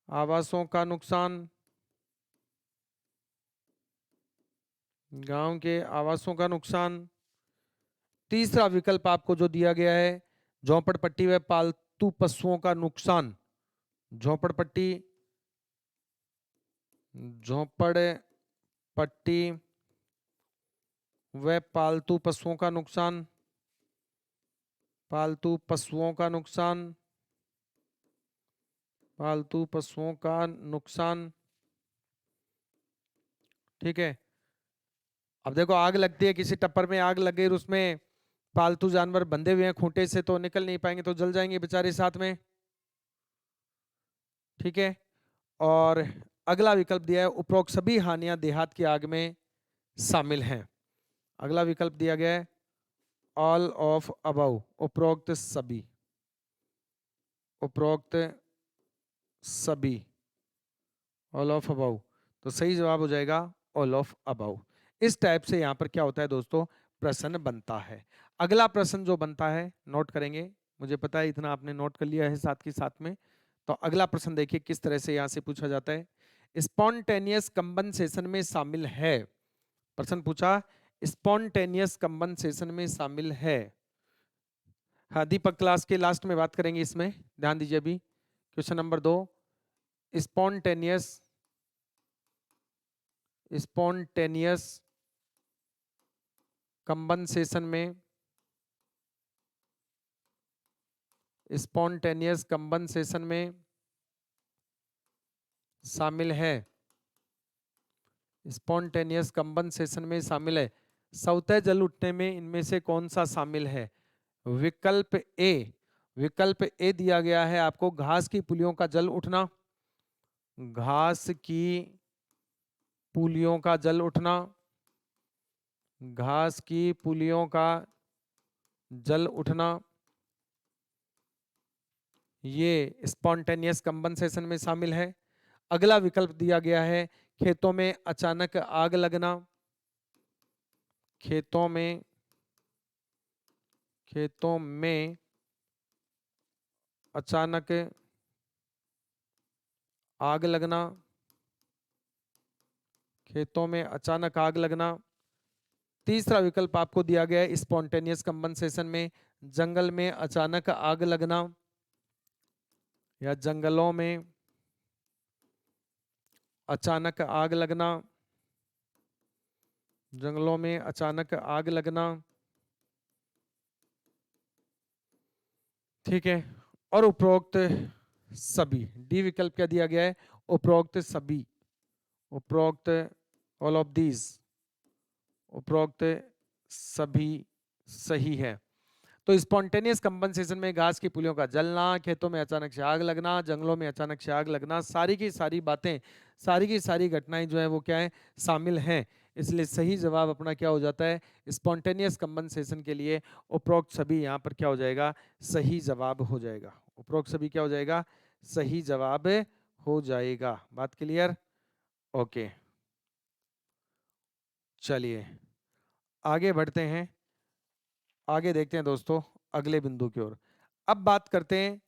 आवासों का नुकसान, गांव के आवासों का नुकसान। तीसरा विकल्प आपको जो दिया गया है झोपड़पट्टी व पालतू पशुओं का नुकसान, झोपड़पट्टी व पालतू पशुओं का नुकसान, पालतू पशुओं का नुकसान, पालतू पशुओं का नुकसान। ठीक है, अब देखो आग लगती है, किसी टप्पर में आग लग गई और उसमें पालतू जानवर बंधे हुए हैं खूंटे से, तो निकल नहीं पाएंगे, तो जल जाएंगे बेचारे साथ में। ठीक है, और अगला विकल्प दिया है उपरोक्त सभी हानियां देहात की आग में शामिल हैं। अगला विकल्प दिया गया है ऑल ऑफ अबव, उपरोक्त सभी, ऑल ऑफ अबव, तो सही जवाब हो जाएगा ऑल ऑफ अबव। इस टाइप से यहां पर क्या होता है दोस्तों, प्रश्न बनता है। अगला प्रश्न जो बनता है नोट करेंगे, मुझे पता है इतना आपने नोट कर लिया है साथ के साथ में, तो अगला प्रश्न देखिए किस तरह से यहां से पूछा जाता है। स्पॉन्टेनियस कंबनसेशन में शामिल है, प्रश्न पूछा स्पॉन्टेनियस कंबनसेशन में शामिल है। हाँ, दीपक क्लास के लास्ट में बात करेंगे इसमें, ध्यान दीजिए। अभी क्वेश्चन नंबर 2 स्पॉन्टेनियस कंबनसेशन में, स्पॉन्टेनियस कंबनसेशन में शामिल है, स्पॉन्टेनियस कंबनसेशन में शामिल है। स्वतः जल उठने में इनमें से कौन सा शामिल है? विकल्प ए, विकल्प ए दिया गया है आपको, घास की पुलियों का जल उठना, घास की पुलियों का जल उठना, घास की पुलियों का जल उठना, ये स्पॉन्टेनियस कंबनसेशन में शामिल है। अगला विकल्प दिया गया है खेतों में अचानक आग लगना, खेतों में अचानक आग लगना, खेतों में अचानक आग लगना। तीसरा विकल्प आपको दिया गया है स्पॉन्टेनियस कंबनसेशन में जंगल में अचानक आग लगना, या जंगलों में अचानक आग लगना, जंगलों में अचानक आग लगना। ठीक है, और उपरोक्त सभी, डी विकल्प क्या दिया गया है? उपरोक्त सभी, उपरोक्त ऑल ऑफ दीज, उपरोक्त सभी सही है। तो स्पॉन्टेनियस कंपनसेशन में घास की पुलियों का जलना, खेतों में अचानक से आग लगना, जंगलों में अचानक से आग लगना, सारी की सारी बातें, सारी की सारी घटनाएं जो है वो क्या है, शामिल हैं। इसलिए सही जवाब अपना क्या हो जाता है? स्पॉन्टेनियस कंपनसेशन के लिए उपरोक्त सभी यहाँ पर क्या हो जाएगा? सही जवाब हो जाएगा। उपरोक्त सभी क्या हो जाएगा? सही जवाब हो जाएगा। बात क्लियर? ओके, चलिए आगे बढ़ते हैं, आगे देखते हैं दोस्तों अगले बिंदु की ओर। अब बात करते हैं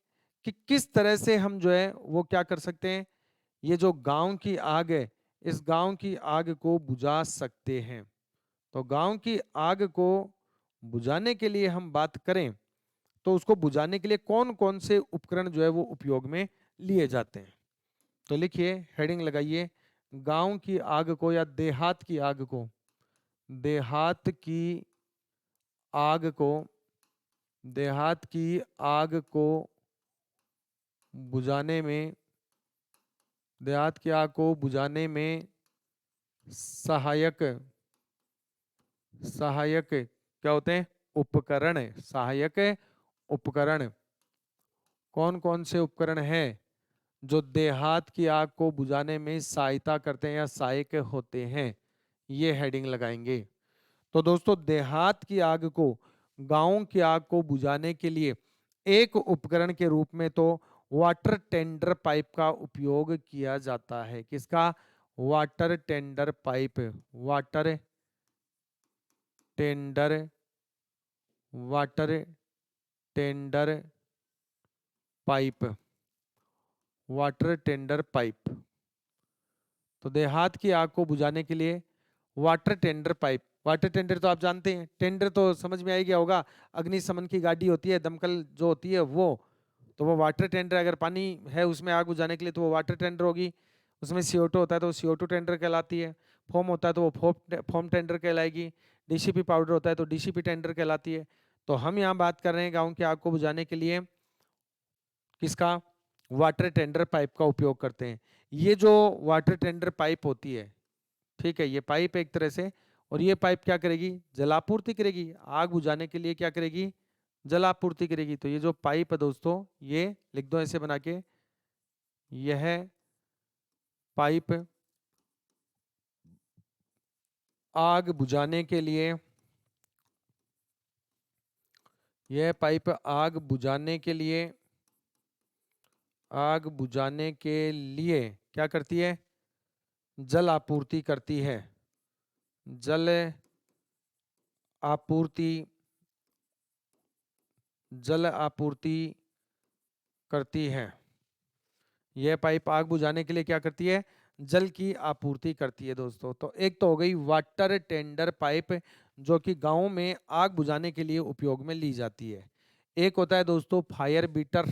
कि किस तरह से हम जो है वो क्या कर सकते हैं, ये जो गांव की आग है, इस गांव की आग को बुझा सकते हैं। तो गांव की आग को बुझाने के लिए हम बात करें तो उसको बुझाने के लिए कौन कौन से उपकरण जो है वो उपयोग में लिए जाते हैं। तो लिखिए, हेडिंग लगाइए, गांव की आग को या देहात की आग को, देहात की आग को, देहात की आग को बुझाने में, देहात की आग को बुझाने में सहायक, सहायक क्या होते हैं? उपकरण, सहायक उपकरण। कौन कौन से उपकरण हैं जो देहात की आग को बुझाने में सहायता करते हैं या सहायक होते हैं? ये हेडिंग लगाएंगे। तो दोस्तों देहात की आग को, गांव की आग को बुझाने के लिए एक उपकरण के रूप में तो वाटर टेंडर पाइप का उपयोग किया जाता है। किसका? Water tender pipe, water tender, water tender pipe, water tender pipe. तो देहात की आग को बुझाने के लिए water tender pipe, water tender तो आप जानते हैं, टेंडर तो समझ में आ गया होगा, अग्निशमन की गाड़ी होती है, दमकल जो होती है वो, तो वो वाटर टेंडर, अगर पानी है उसमें आग बुझाने के लिए तो वो वाटर टेंडर होगी। उसमें CO2 होता है तो CO2 टेंडर कहलाती है, फोम होता है तो वो फोम टेंडर कहलाएगी, DCP पाउडर होता है तो DCP टेंडर कहलाती है। तो हम यहाँ बात कर रहे हैं गाँव की आग को बुझाने के लिए किसका? वाटर टेंडर पाइप का उपयोग करते हैं। ये जो वाटर टेंडर पाइप होती है, ठीक है, ये पाइप एक तरह से, और ये पाइप क्या करेगी? जलापूर्ति करेगी, आग बुझाने के लिए क्या करेगी? जलापूर्ति करेगी। तो ये जो पाइप है दोस्तों, ये लिख दो ऐसे बना के, यह पाइप आग बुझाने के लिए, यह पाइप आग बुझाने के लिए, आग बुझाने के लिए क्या करती है? जल आपूर्ति करती है, जल आपूर्ति, जल आपूर्ति करती है। यह पाइप आग बुझाने के लिए क्या करती है? जल की आपूर्ति करती है दोस्तों। तो एक तो हो गई वाटर टेंडर पाइप जो कि गांव में आग बुझाने के लिए उपयोग में ली जाती है। एक होता है दोस्तों फायर बीटर,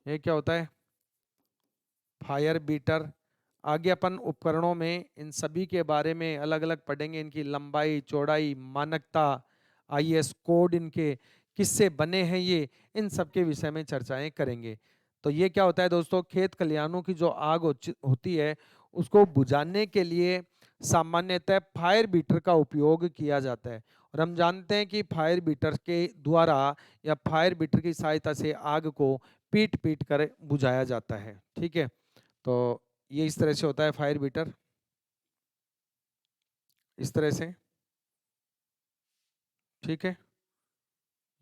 ये क्या होता है? फायर बीटर, आगे अपन उपकरणों में इन सभी के बारे में अलग अलग पढ़ेंगे, इनकी लंबाई, चौड़ाई, मानकता, आईएस कोड, इनके किससे बने हैं ये, इन सब के विषय में चर्चाएं करेंगे। तो ये क्या होता है दोस्तों, खेत खलिहानों की जो आग होती है उसको बुझाने के लिए सामान्यतः फायर बीटर का उपयोग किया जाता है। और हम जानते हैं कि फायर बीटर के द्वारा या फायर बीटर की सहायता से आग को पीट पीट कर बुझाया जाता है। ठीक है, तो ये इस तरह से होता है फायर बीटर, इस तरह से। ठीक है,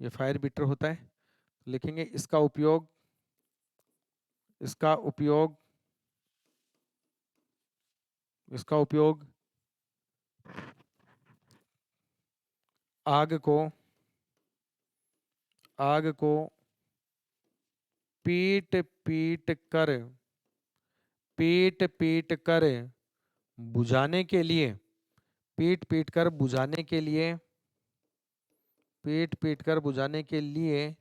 ये फायर बीटर होता है। लिखेंगे इसका उपयोग, इसका उपयोग, इसका उपयोग आग को, आग को पीट पीट कर, पीट पीट कर बुझाने के लिए, पीट पीट कर बुझाने के लिए, पीट पीट कर बुझाने के लिए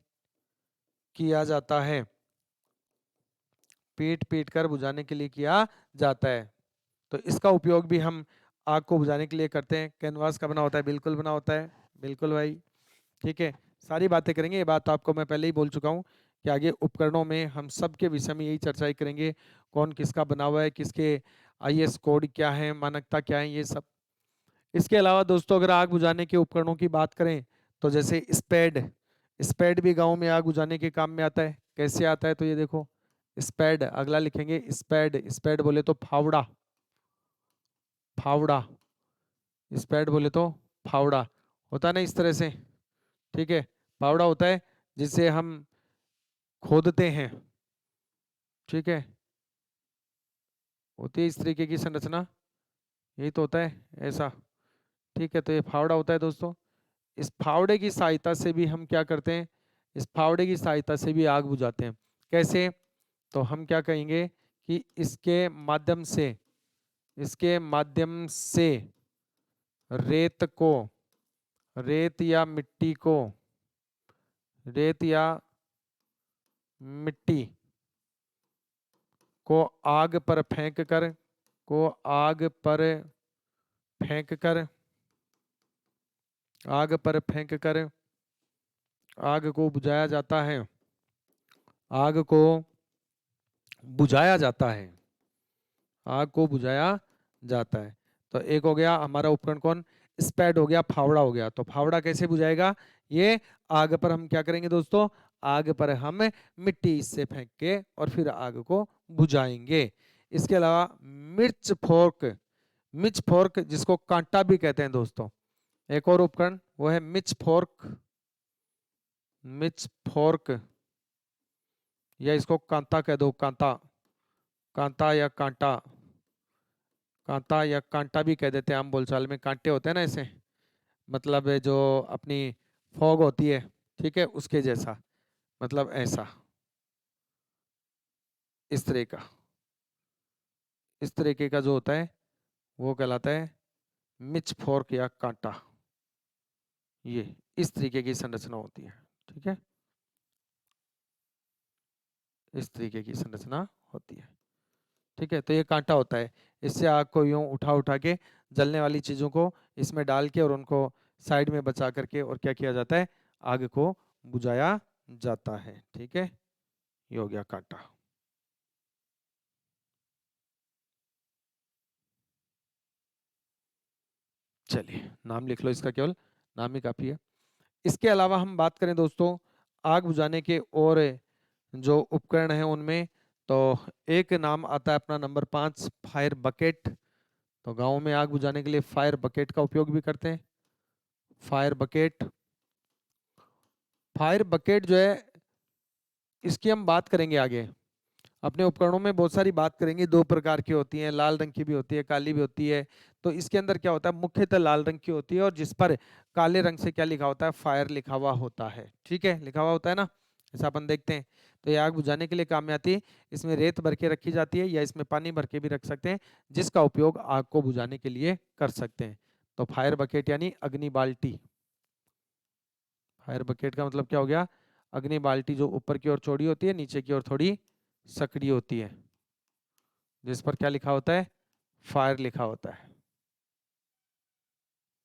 किया जाता है, पीट पीट कर बुझाने के लिए किया जाता है। तो इसका उपयोग भी हम आग को बुझाने के लिए करते हैं। कैनवास का बना होता है, बिल्कुल बना होता है, बिल्कुल भाई। ठीक है, सारी बातें करेंगे, ये बात आपको मैं पहले ही बोल चुका हूँ कि आगे उपकरणों में हम सब के विषय में यही चर्चा करेंगे, कौन किसका बना हुआ है, किसके आईएस कोड क्या है, मानकता क्या है, ये सब। इसके अलावा दोस्तों अगर आग बुझाने के उपकरणों की बात करें तो जैसे स्पेड, स्पेड भी गाँव में आग बुझाने के काम में आता है। कैसे आता है, तो ये देखो स्पेड, अगला लिखेंगे स्पेड, स्पेड बोले तो फावड़ा, फावड़ा, स्पेड बोले तो फावड़ा होता है ना, इस तरह से। ठीक है, फावड़ा होता है जिससे हम खोदते हैं। ठीक है, होती है इस तरीके की संरचना, यही तो होता है ऐसा। ठीक है, तो ये फावड़ा होता है दोस्तों। इस फावड़े की सहायता से भी हम क्या करते हैं, इस फावड़े की सहायता से भी आग बुझाते हैं। कैसे, तो हम क्या कहेंगे कि इसके माध्यम से, इसके माध्यम से रेत को, रेत या मिट्टी को, रेत या मिट्टी को आग पर फेंक कर, को आग पर फेंक कर, आग पर फेंक कर आग को बुझाया जाता है, आग को बुझाया जाता है, आग को बुझाया जाता है। तो एक हो गया हमारा उपकरण कौन, स्पैड हो गया, फावड़ा हो गया। तो फावड़ा कैसे बुझाएगा, ये आग पर हम क्या करेंगे दोस्तों, आग पर हम मिट्टी इससे फेंक के और फिर आग को बुझाएंगे। इसके अलावा मिर्च फोर्क, मिर्च फोर्क जिसको कांटा भी कहते हैं दोस्तों, एक और उपकरण वो है मिर्च फोर्क, मिर्च फोर्क या इसको कांता कह दो, कांता, कांता या कांटा, कांता या कांटा भी कह देते हैं हम बोलचाल में। कांटे होते हैं ना ऐसे, मतलब जो अपनी फॉग होती है, ठीक है, उसके जैसा, मतलब ऐसा, इस तरह का, इस तरीके का जो होता है वो कहलाता है मिच फोर्क या कांटा। ये इस तरीके की संरचना होती है। ठीक है, इस तरीके की संरचना होती है। ठीक है, तो ये कांटा होता है, इससे आग को यूं उठा उठा के जलने वाली चीजों को इसमें डाल के और उनको साइड में बचा करके और क्या किया जाता है, आग को बुझाया जाता है। ठीक है, ये हो गया कांटा। चलिए नाम लिख लो इसका, केवल नाम ही काफी है। इसके अलावा हम बात करें दोस्तों आग बुझाने के और जो उपकरण हैं उनमें, तो एक नाम आता है अपना नंबर 5, फायर बकेट। तो गांव में आग बुझाने के लिए फायर बकेट का उपयोग भी करते हैं। फायर बकेट, फायर बकेट जो है इसकी हम बात करेंगे आगे, अपने उपकरणों में बहुत सारी बात करेंगे। दो प्रकार की होती हैं, लाल रंग की भी होती है, काली भी होती है। तो इसके अंदर क्या होता है, मुख्यतः लाल रंग की होती है और जिस पर काले रंग से क्या लिखा होता है, फायर लिखा हुआ होता है। ठीक है, लिखा हुआ होता है ना, ऐसा अपन देखते हैं। तो ये आग बुझाने के लिए काम में आती है। इसमें रेत भर के रखी जाती है या इसमें पानी भर के भी रख सकते हैं, जिसका उपयोग आग को बुझाने के लिए कर सकते हैं। तो फायर बकेट यानी अग्नि बाल्टी, फायर बकेट का मतलब क्या हो गया, अग्नि बाल्टी, जो ऊपर की ओर चौड़ी होती है, नीचे की ओर थोड़ी सकड़ी होती है। जिस पर क्या लिखा होता है, फायर लिखा होता है।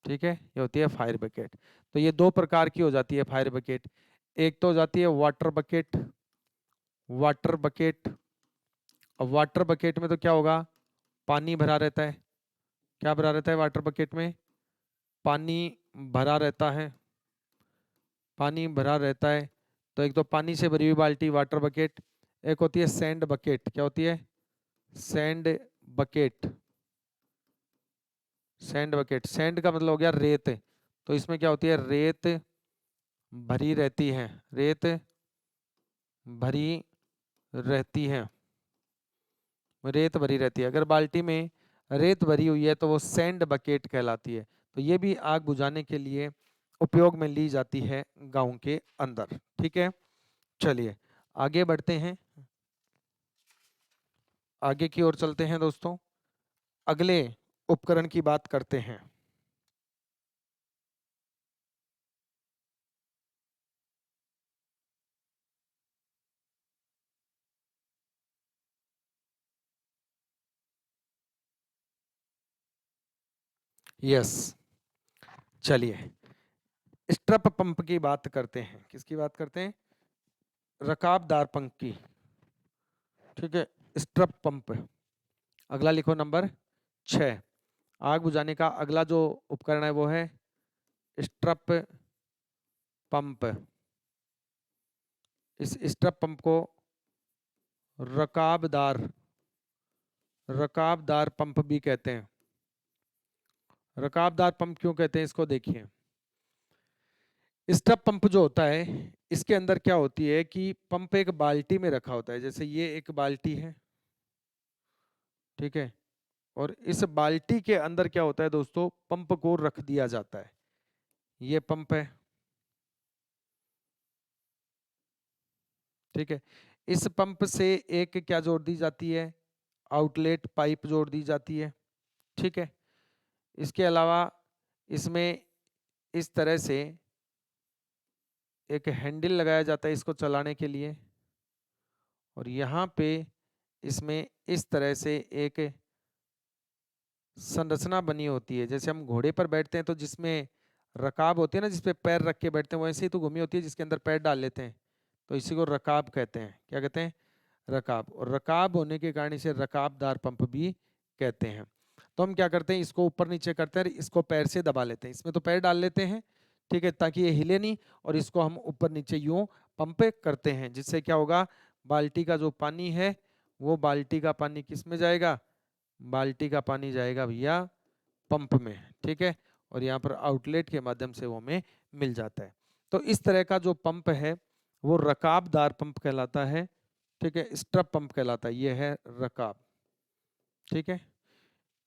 ठीक है, ये होती है फायर बकेट। तो ये दो प्रकार की हो जाती है फायर बकेट। एक तो हो जाती है वाटर बकेट, वाटर बकेट। अब वाटर बकेट में तो क्या होगा, पानी भरा रहता है। क्या भरा रहता है वाटर बकेट में, पानी भरा रहता है, पानी भरा रहता है। तो एक तो पानी से भरी हुई बाल्टी वाटर बकेट, एक होती है सैंड बकेट। क्या होती है, sand bucket. Sand bucket, sand का मतलब हो गया रेत। तो इसमें क्या होती है, रेत भरी रहती है, रेत भरी रहती है, रेत भरी रहती है। अगर बाल्टी में रेत भरी हुई है तो वो सैंड बकेट कहलाती है। तो ये भी आग बुझाने के लिए उपयोग में ली जाती है गांव के अंदर। ठीक है, चलिए आगे बढ़ते हैं, आगे की ओर चलते हैं दोस्तों, अगले उपकरण की बात करते हैं। यस, चलिए स्ट्रप पंप की बात करते हैं। किसकी बात करते हैं, रकाबदार पंप की। ठीक है, स्ट्रप पंप। अगला लिखो नंबर 6। आग बुझाने का अगला जो उपकरण है वो है स्ट्रप पंप। इस स्ट्रप पंप को रकाबदार, रकाबदार पंप भी कहते हैं। रकाबदार पंप क्यों कहते हैं इसको देखिए। स्ट्रप पंप जो होता है इसके अंदर क्या होती है कि पंप एक बाल्टी में रखा होता है। जैसे ये एक बाल्टी है, ठीक है, और इस बाल्टी के अंदर क्या होता है दोस्तों, पंप को रख दिया जाता है। ये पंप है, ठीक है। इस पंप से एक क्या जोड़ दी जाती है, आउटलेट पाइप जोड़ दी जाती है। ठीक है, इसके अलावा इसमें इस तरह से एक हैंडल लगाया जाता है इसको चलाने के लिए, और यहाँ पे इसमें इस तरह से एक संरचना बनी होती है। जैसे हम घोड़े पर बैठते हैं तो जिसमें रकाब होती है ना, जिसपे पैर रख के बैठते हैं, वैसे ही तो घूमी होती है जिसके अंदर पैर डाल लेते हैं। तो इसी को रकाब कहते हैं। क्या कहते हैं, रकाब। और रकाब होने के कारण इसे रकाबदार पंप भी कहते हैं। तो हम क्या करते हैं, इसको ऊपर नीचे करते हैं, इसको पैर से दबा लेते हैं, इसमें तो पैर डाल लेते हैं, ठीक है, ताकि ये हिले नहीं। और इसको हम ऊपर नीचे यूं पंप करते हैं, जिससे क्या होगा, बाल्टी का जो पानी है वो बाल्टी का पानी किस में जाएगा, बाल्टी का पानी जाएगा भैया पंप में। ठीक है, और यहाँ पर आउटलेट के माध्यम से वो हमें मिल जाता है। तो इस तरह का जो पंप है वो रकाबदार पंप कहलाता है। ठीक है, स्ट्रप पंप कहलाता है। ये है रकाब। ठीक है,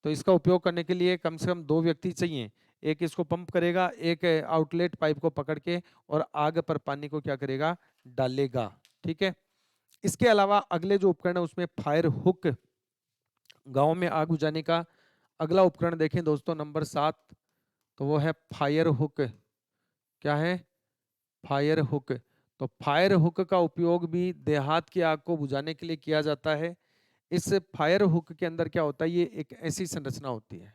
तो इसका उपयोग करने के लिए कम से कम 2 व्यक्ति चाहिए। एक इसको पंप करेगा, एक आउटलेट पाइप को पकड़ के और आग पर पानी को क्या करेगा, डालेगा। ठीक है, इसके अलावा अगले जो उपकरण है उसमें फायर हुक। गांव में आग बुझाने का अगला उपकरण देखें दोस्तों, नंबर 7, तो वो है फायर हुक। क्या है, फायर हुक। तो फायर हुक का उपयोग भी देहात की आग को बुझाने के लिए किया जाता है। इस फायर हुक के अंदर क्या होता है, ये एक ऐसी संरचना होती है,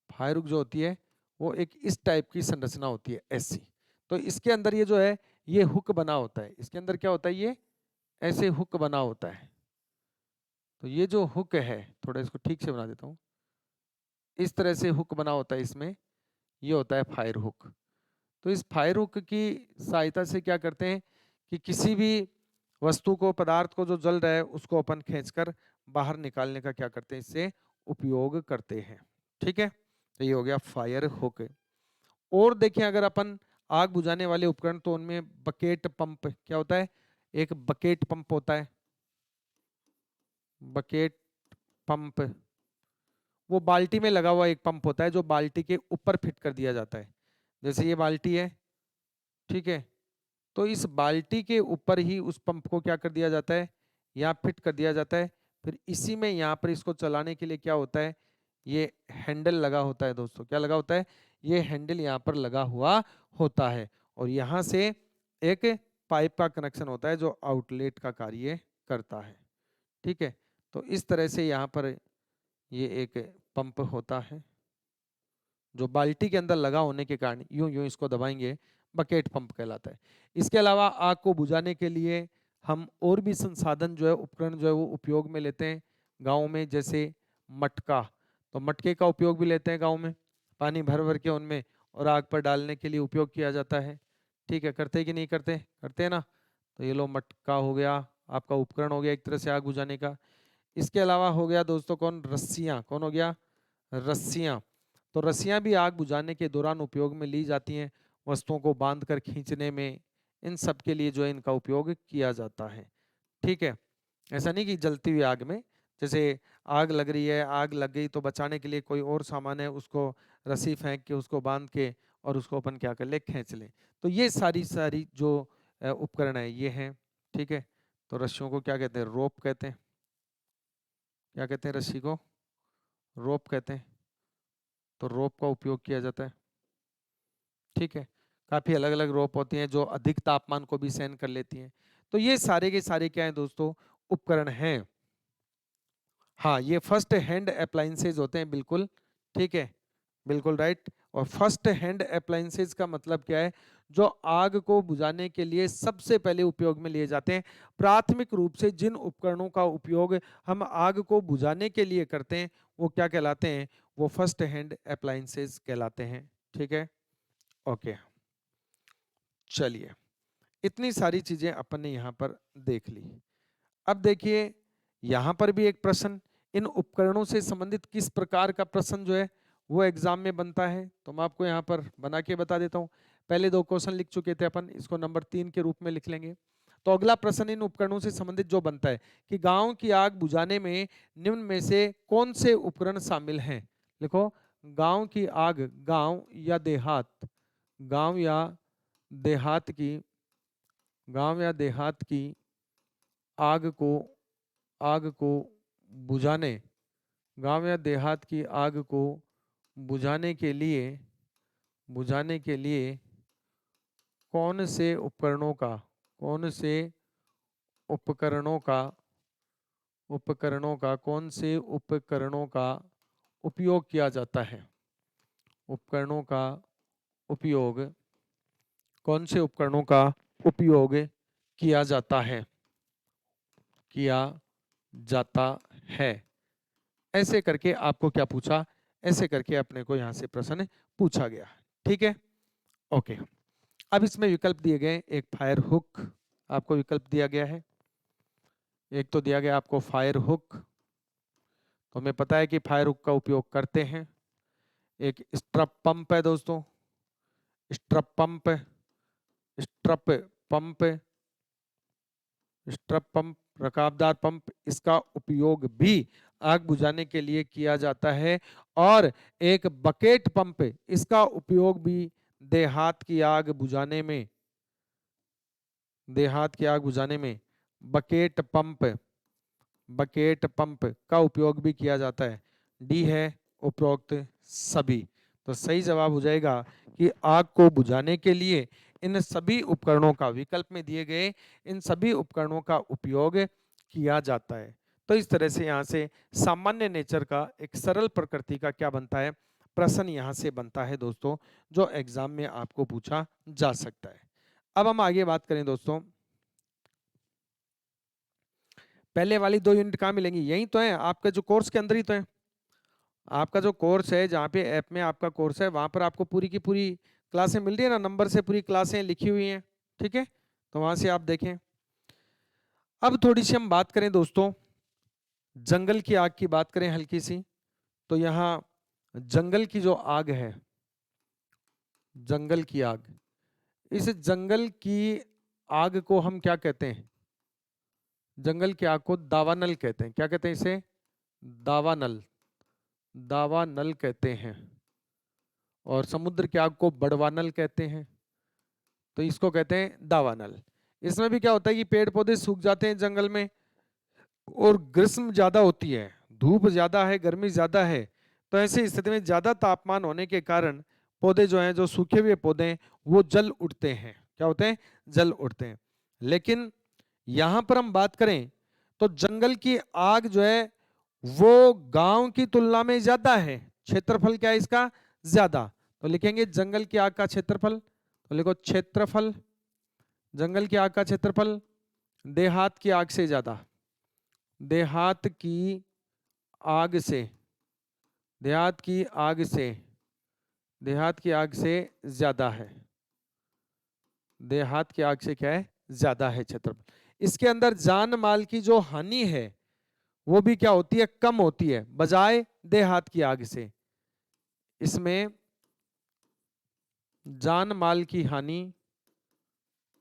फायर हुक जो होती है वो एक इस टाइप की संरचना होती है, ऐसी। तो इसके अंदर ये जो है ये हुक बना होता है, इसके अंदर क्या होता है, ये ऐसे हुक बना होता है। तो ये जो हुक है, थोड़ा इसको ठीक से बना देता हूँ, इस तरह से हुक बना होता है इसमें, ये होता है फायर हुक। तो इस फायर हुक की सहायता से क्या करते हैं कि किसी भी वस्तु को, पदार्थ को जो जल रहा है उसको अपन खींचकर बाहर निकालने का क्या करते हैं, इससे उपयोग करते हैं। ठीक है, तो ये हो गया फायर हुक। और देखें अगर अपन आग बुझाने वाले उपकरण, तो उनमें बकेट पंप क्या होता है, एक बकेट पंप होता है, बकेट पंप। वो बाल्टी में लगा हुआ एक पंप होता है जो बाल्टी के ऊपर फिट कर दिया जाता है। जैसे ये बाल्टी है, ठीक है, तो इस बाल्टी के ऊपर ही उस पंप को क्या कर दिया जाता है, यहाँ फिट कर दिया जाता है। फिर इसी में यहाँ पर इसको चलाने के लिए क्या होता है, ये हैंडल लगा होता है दोस्तों। क्या लगा होता है, ये हैंडल यहाँ पर लगा हुआ होता है, और यहाँ से एक पाइप का कनेक्शन होता है जो आउटलेट का कार्य करता है। ठीक है, तो इस तरह से यहाँ पर ये एक पंप होता है जो बाल्टी के अंदर लगा होने के कारण यूं यूं इसको दबाएंगे, बकेट पंप कहलाता है। इसके अलावा आग को बुझाने के लिए हम और भी संसाधन जो है, उपकरण जो है वो उपयोग में लेते हैं गाँव में, जैसे मटका। तो मटके का उपयोग भी लेते हैं गाँव में, पानी भर भर के उनमें और आग पर डालने के लिए उपयोग किया जाता है। ठीक है, करते कि नहीं करते? करते हैं ना। तो ये लो मटका हो गया आपका उपकरण हो गया एक तरह से आग बुझाने का। इसके अलावा हो गया दोस्तों कौन? रस्सियाँ। कौन हो गया? रस्सियाँ। तो रस्सियाँ भी आग बुझाने के दौरान उपयोग में ली जाती हैं, वस्तुओं को बांध कर खींचने में, इन सब के लिए जो है इनका उपयोग किया जाता है। ठीक है, ऐसा नहीं कि जलती हुई आग में, जैसे आग लग रही है, आग लग गई तो बचाने के लिए कोई और सामान है, उसको रस्सी फेंक के उसको बांध के और उसको अपन क्या कर ले? खींच ले। तो ये सारी सारी जो उपकरण है ये हैं। ठीक है, तो रस्सियों को क्या कहते हैं? रोप कहते हैं। क्या कहते हैं? रस्सी को रोप कहते हैं। तो रोप का उपयोग किया जाता है। ठीक है, काफी अलग अलग रोप होती हैं जो अधिक तापमान को भी सहन कर लेती हैं। तो ये सारे के सारे क्या हैं दोस्तों? उपकरण हैं। हाँ, ये फर्स्ट हैंड अप्लायंसेज होते हैं, बिल्कुल ठीक है, बिल्कुल राइट। और फर्स्ट हैंड अप्लायंसेज का मतलब क्या है? जो आग को बुझाने के लिए सबसे पहले उपयोग में लिए जाते हैं। प्राथमिक रूप से जिन उपकरणों का उपयोग हम आग को बुझाने के लिए करते हैं वो क्या कहलाते हैं? वो फर्स्ट हैंड अप्लायंसेज कहलाते हैं। ठीक है, ओके। चलिए, इतनी सारी चीजें अपन ने यहाँ पर देख ली। अब देखिए यहाँ पर भी एक प्रश्न, इन उपकरणों से संबंधित किस प्रकार का प्रश्न जो है वो एग्जाम में बनता है, तो मैं आपको यहाँ पर बना के बता देता हूँ। पहले दो क्वेश्चन लिख चुके थे अपन, इसको नंबर 3 के रूप में लिख लेंगे। तो अगला प्रश्न इन उपकरणों से संबंधित जो बनता है कि गांव की आग बुझाने में निम्न में से कौन से उपकरण शामिल हैं? लिखो, गांव की आग, गांव या देहात, गांव या देहात की, गांव या देहात की आग को, आग को बुझाने, गांव या देहात की आग को बुझाने के लिए, बुझाने के लिए कौन से उपकरणों का, कौन से उपकरणों का, उपकरणों का, कौन से उपकरणों का उपयोग किया जाता है? उपकरणों का उपयोग, कौन से उपकरणों का उपयोग किया जाता है? किया जाता है। ऐसे करके आपको क्या पूछा? ऐसे करके अपने को यहां से प्रश्न पूछा गया। ठीक है, ओके। अब इसमें विकल्प दिए गए, एक फायर हुक आपको विकल्प दिया गया है, एक तो दिया गया आपको फायर हुक, तो हमें पता है कि फायर हुक का उपयोग करते हैं। एक स्ट्रप पंप है दोस्तों, stirrup pump, stirrup pump, stirrup pump, रकाबदार पंप, इसका उपयोग भी आग बुझाने के लिए किया जाता है। और एक बकेट पंप, इसका उपयोग भी देहात की आग बुझाने में, देहात की आग बुझाने में बकेट पंप, बकेट पंप का उपयोग भी किया जाता है। डी है उपरोक्त सभी। तो सही जवाब हो जाएगा कि आग को बुझाने के लिए इन सभी उपकरणों का, विकल्प में दिए गए इन सभी उपकरणों का उपयोग किया जाता है। तो इस तरह से यहाँ से सामान्य नेचर का एक सरल प्रकृति का क्या बनता है? प्रश्न यहाँ से बनता है दोस्तों, जो एग्जाम में आपको पूछा जा सकता है। अब हम आगे बात करें दोस्तों, पहले वाली 2 यूनिट कहाँ मिलेंगी? यही तो है, आपके जो कोर्स के अंदर ही तो है। आपका जो कोर्स है, जहाँ पे ऐप में आपका कोर्स है, वहां पर आपको पूरी की पूरी क्लासें मिल रही है ना, नंबर से पूरी क्लासें लिखी हुई हैं। ठीक है, तो वहां से आप देखें। अब थोड़ी सी हम बात करें दोस्तों, जंगल की आग की बात करें हल्की सी। तो यहाँ जंगल की जो आग है, जंगल की आग, इस जंगल की आग को हम क्या कहते हैं? जंगल की आग को दावानल कहते हैं। क्या कहते हैं इसे? दावानल, दावानल कहते हैं। और समुद्र की आग को बड़वानल कहते हैं। तो इसको कहते हैं दावानल। इसमें भी क्या होता है कि पेड़ पौधे सूख जाते हैं जंगल में, और ग्रीष्म ज्यादा होती है, धूप ज्यादा है, गर्मी ज्यादा है। तो ऐसी स्थिति में ज्यादा तापमान होने के कारण पौधे जो हैं, जो सूखे हुए पौधे हैं, वो जल उठते हैं। क्या होते हैं? जल उठते हैं। लेकिन यहां पर हम बात करें तो जंगल की आग जो है वो गांव की तुलना में ज्यादा है। क्षेत्रफल क्या है इसका? ज्यादा। तो लिखेंगे जंगल की आग का क्षेत्रफल, तो लिखो क्षेत्रफल, जंगल की आग का क्षेत्रफल देहात की आग से ज्यादा, देहात की आग से, देहात की आग से, देहात की आग से ज्यादा है, देहात की आग से क्या है? ज्यादा है क्षेत्रफल। इसके अंदर जान माल की जो हानि है वो भी क्या होती है? कम होती है बजाय देहात की आग से। इसमें जान माल की हानि,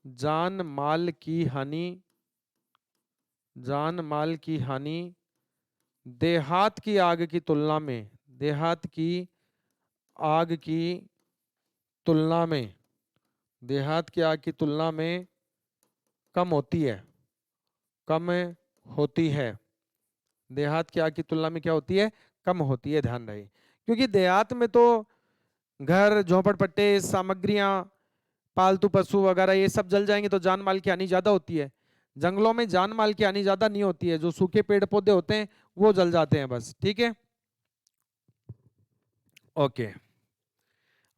जान माल की हानि, जान माल की हानि देहात की आग की तुलना में, देहात की आग की तुलना में, देहात की आग की तुलना में कम होती है, कम होती है। देहात की आग की तुलना में क्या होती है? कम होती है, ध्यान रहे। क्योंकि देहात में तो घर, झोपड़पट्टे, सामग्रियां, पालतू पशु वगैरह ये सब जल जाएंगे तो जान माल की हानि ज्यादा होती है। जंगलों में जान माल की हानि ज्यादा नहीं होती है, जो सूखे पेड़ पौधे होते हैं वो जल जाते हैं बस। ठीक है, ओके,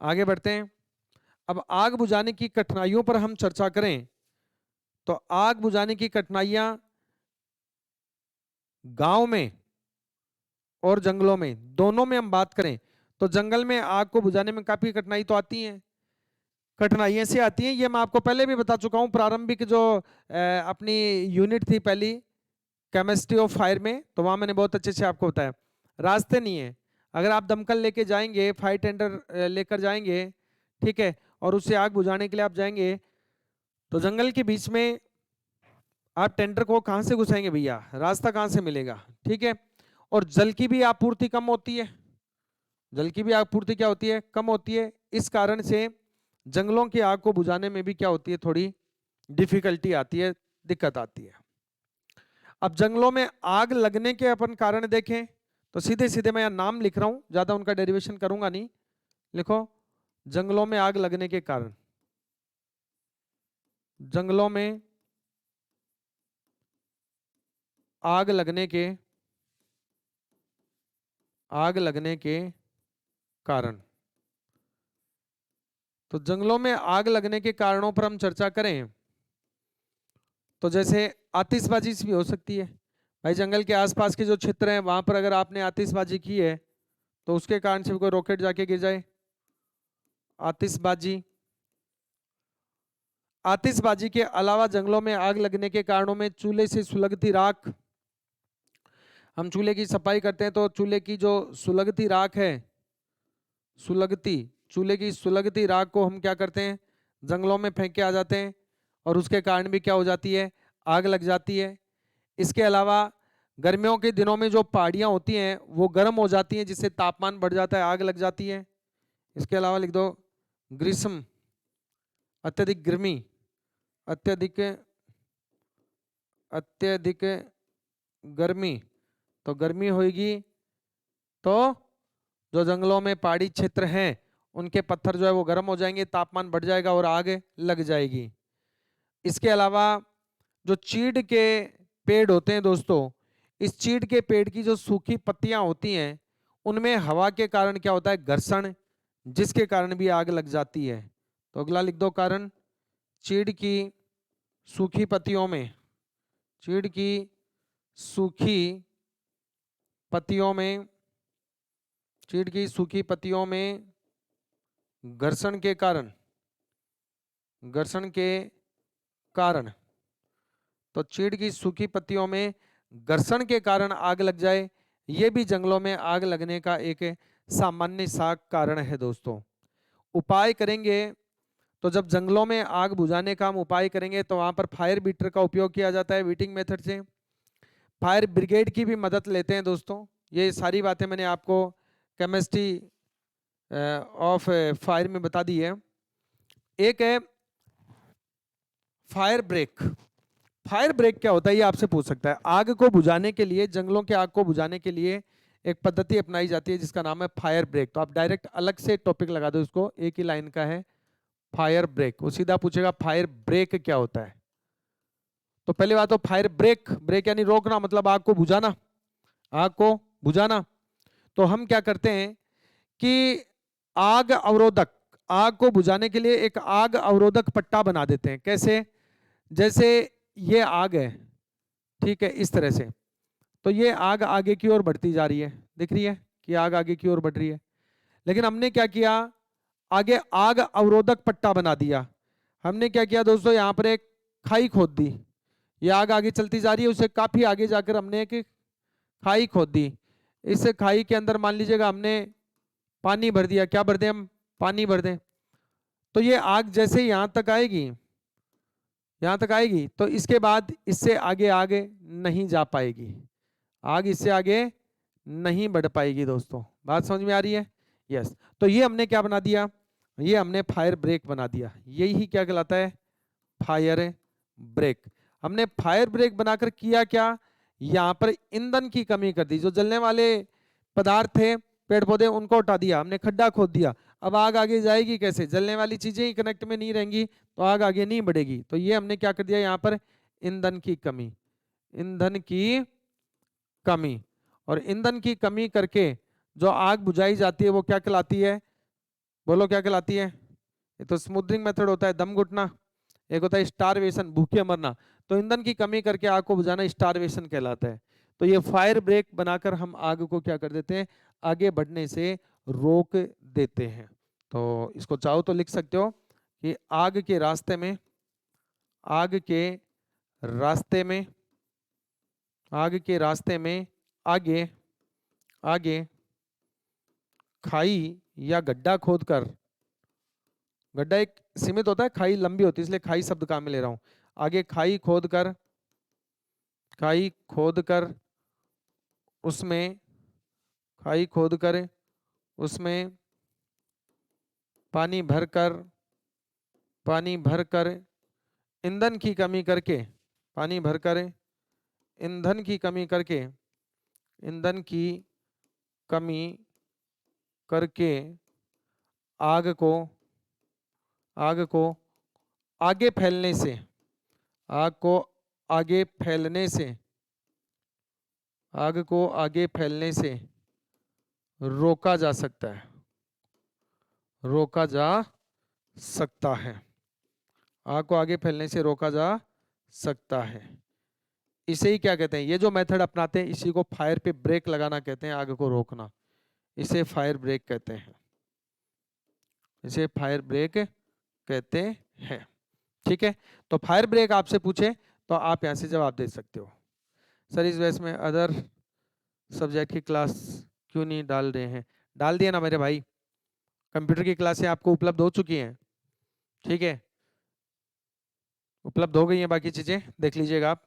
आगे बढ़ते हैं। अब आग बुझाने की कठिनाइयों पर हम चर्चा करें तो आग बुझाने की कठिनाइयां गांव में और जंगलों में, दोनों में हम बात करें तो जंगल में आग को बुझाने में काफी कठिनाई तो आती है, कठिनाइयां से आती हैं। ये मैं आपको पहले भी बता चुका हूं, प्रारंभिक जो अपनी यूनिट थी पहली केमिस्ट्री ऑफ फायर में, तो वहां मैंने बहुत अच्छे से आपको बताया। रास्ते नहीं है, अगर आप दमकल लेके जाएंगे, फायर टेंडर लेकर जाएंगे, ठीक है, और उससे आग बुझाने के लिए आप जाएंगे तो जंगल के बीच में आप टेंडर को कहां से घुसाएंगे भैया? रास्ता कहां से मिलेगा? ठीक है, और जल की भी आपूर्ति कम होती है, जल की भी आपूर्ति क्या होती है? कम होती है। इस कारण से जंगलों की आग को बुझाने में भी क्या होती है? थोड़ी डिफिकल्टी आती है, दिक्कत आती है। अब जंगलों में आग लगने के अपन कारण देखें तो सीधे सीधे मैं यहाँ नाम लिख रहा हूं, ज्यादा उनका डेरिवेशन करूंगा नहीं। लिखो जंगलों में आग लगने के कारण, जंगलों में आग लगने के, आग लगने के कारण। तो जंगलों में आग लगने के कारणों पर हम चर्चा करें तो जैसे आतिशबाजी भी हो सकती है। भाई जंगल के आसपास के जो क्षेत्र हैं वहां पर अगर आपने आतिशबाजी की है तो उसके कारण से कोई रॉकेट जाके गिर जाए, आतिशबाजी। आतिशबाजी के अलावा जंगलों में आग लगने के कारणों में चूल्हे से सुलगती राख, हम चूल्हे की सफाई करते हैं तो चूल्हे की जो सुलगती राख है, सुलगती, चूल्हे की सुलगती राख को हम क्या करते हैं? जंगलों में फेंक के आ जाते हैं और उसके कारण भी क्या हो जाती है? आग लग जाती है। इसके अलावा गर्मियों के दिनों में जो पहाड़ियां होती हैं वो गर्म हो जाती हैं जिससे तापमान बढ़ जाता है, आग लग जाती है। इसके अलावा लिख दो ग्रीष्म, अत्यधिक गर्मी, अत्यधिक, अत्यधिक गर्मी, तो गर्मी होगी तो जो जंगलों में पहाड़ी क्षेत्र हैं उनके पत्थर जो है वो गर्म हो जाएंगे, तापमान बढ़ जाएगा और आग लग जाएगी। इसके अलावा जो चीड़ के पेड़ होते हैं दोस्तों, इस चीड़ के पेड़ की जो सूखी पत्तियां होती हैं उनमें हवा के कारण क्या होता है? घर्षण, जिसके कारण भी आग लग जाती है। तो अगला लिख दो कारण, चीड़ की सूखी पत्तियों में, चीड़ की सूखी पत्तियों में, चीड़ की सूखी पत्तियों में घर्षण के कारण, घर्षण के कारण, तो चीड़ की सूखी पत्तियों में घर्षण के कारण आग लग जाए, ये भी जंगलों में आग लगने का एक सामान्य सा कारण है दोस्तों। उपाय करेंगे तो जब जंगलों में आग बुझाने का हम उपाय करेंगे तो वहां पर फायर बीटर का उपयोग किया जाता है, बीटिंग मेथड से। फायर ब्रिगेड की भी मदद लेते हैं दोस्तों। ये सारी बातें मैंने आपको केमिस्ट्री ऑफ फायर में बता दी है। एक है फायर ब्रेक। फायर ब्रेक क्या होता है ये आपसे पूछ सकता है। आग को बुझाने के लिए, जंगलों के आग को बुझाने के लिए एक पद्धति अपनाई जाती है जिसका नाम है फायर ब्रेक। तो आप डायरेक्ट अलग से टॉपिक लगा दो इसको, एक ही लाइन का है फायर ब्रेक। वो सीधा पूछेगा फायर ब्रेक क्या होता है, तो पहली बात तो फायर ब्रेक, ब्रेक यानी रोकना, मतलब आग को बुझाना, आग को बुझाना। तो हम क्या करते हैं कि आग अवरोधक, आग को बुझाने के लिए एक आग अवरोधक पट्टा बना देते हैं। कैसे? जैसे ये आग है, ठीक है, इस तरह से। तो ये आग आगे की ओर बढ़ती जा रही है, दिख रही है कि आग आगे की ओर बढ़ रही है। लेकिन हमने क्या किया, आगे आग अवरोधक पट्टा बना दिया। हमने क्या किया दोस्तों, यहाँ पर एक खाई खोद दी। ये आग आगे चलती जा रही है, उसे काफी आगे जाकर हमने एक खाई खोद दी। इस खाई के अंदर मान लीजिएगा हमने पानी भर दिया। क्या भर दें हम? पानी भर दें। तो ये आग जैसे यहाँ तक आएगी, यहाँ तक आएगी, तो इसके बाद इससे आगे आगे नहीं जा पाएगी, आग इससे आगे नहीं बढ़ पाएगी। दोस्तों बात समझ में आ रही है? यस। तो ये हमने क्या बना दिया, ये हमने फायर ब्रेक बना दिया। यही क्या कहलाता है? Fire break. हमने फायर ब्रेक बनाकर किया क्या, यहाँ पर ईंधन की कमी कर दी। जो जलने वाले पदार्थ थे, पेड़ पौधे, उनको हटा दिया हमने, खड्डा खोद दिया। अब आग आगे जाएगी कैसे? जलने वाली चीजें ही कनेक्ट में नहीं रहेंगी तो आग आगे नहीं बढ़ेगी। तो ये हमने क्या कर दिया, यहाँ पर ईंधन की कमी, ईंधन की कमी। और ईंधन की कमी करके जो आग बुझाई जाती है वो क्या कहलाती है? बोलो क्या कहलाती है? ये तो स्मूथनिंग मेथड होता है, दम घुटना। एक होता है स्टारवेशन, भूखे मरना। तो ईंधन की कमी करके आग को बुझाना स्टारवेशन कहलाता है। तो ये फायर ब्रेक बनाकर हम आग को क्या कर देते हैं, आगे बढ़ने से रोक देते हैं। तो इसको चाहो तो लिख सकते हो कि आग के रास्ते में, आग के रास्ते में, आग के रास्ते में आगे आगे खाई या गड्ढा खोदकर, गड्ढा एक सीमित होता है, खाई लंबी होती है, इसलिए खाई शब्द काम में ले रहा हूं। आगे खाई खोदकर, खाई खोदकर उसमें, खाई खोदकर उसमें पानी भरकर, पानी भरकर ईंधन की कमी करके, पानी भरकर ईंधन की कमी करके, ईंधन की कमी करके आग को, आग को आगे फैलने से, आग को आगे फैलने से, आग को आगे फैलने से रोका जा सकता है, रोका जा सकता है। आग को आगे फैलने से रोका जा सकता है। इसे ही क्या कहते हैं, ये जो मेथड अपनाते हैं इसी को फायर पे ब्रेक लगाना कहते हैं, आग को रोकना। इसे फायर ब्रेक कहते हैं, इसे फायर ब्रेक कहते हैं। ठीक है, तो फायर ब्रेक आपसे पूछे तो आप यहां से जवाब दे सकते हो। सर इस वजह में अदर सब्जेक्ट की क्लास क्यों नहीं डाल रहे हैं? डाल दिया ना मेरे भाई, कंप्यूटर की क्लासें आपको उपलब्ध हो चुकी हैं। ठीक है, उपलब्ध हो गई हैं, बाकी चीजें देख लीजिएगा आप।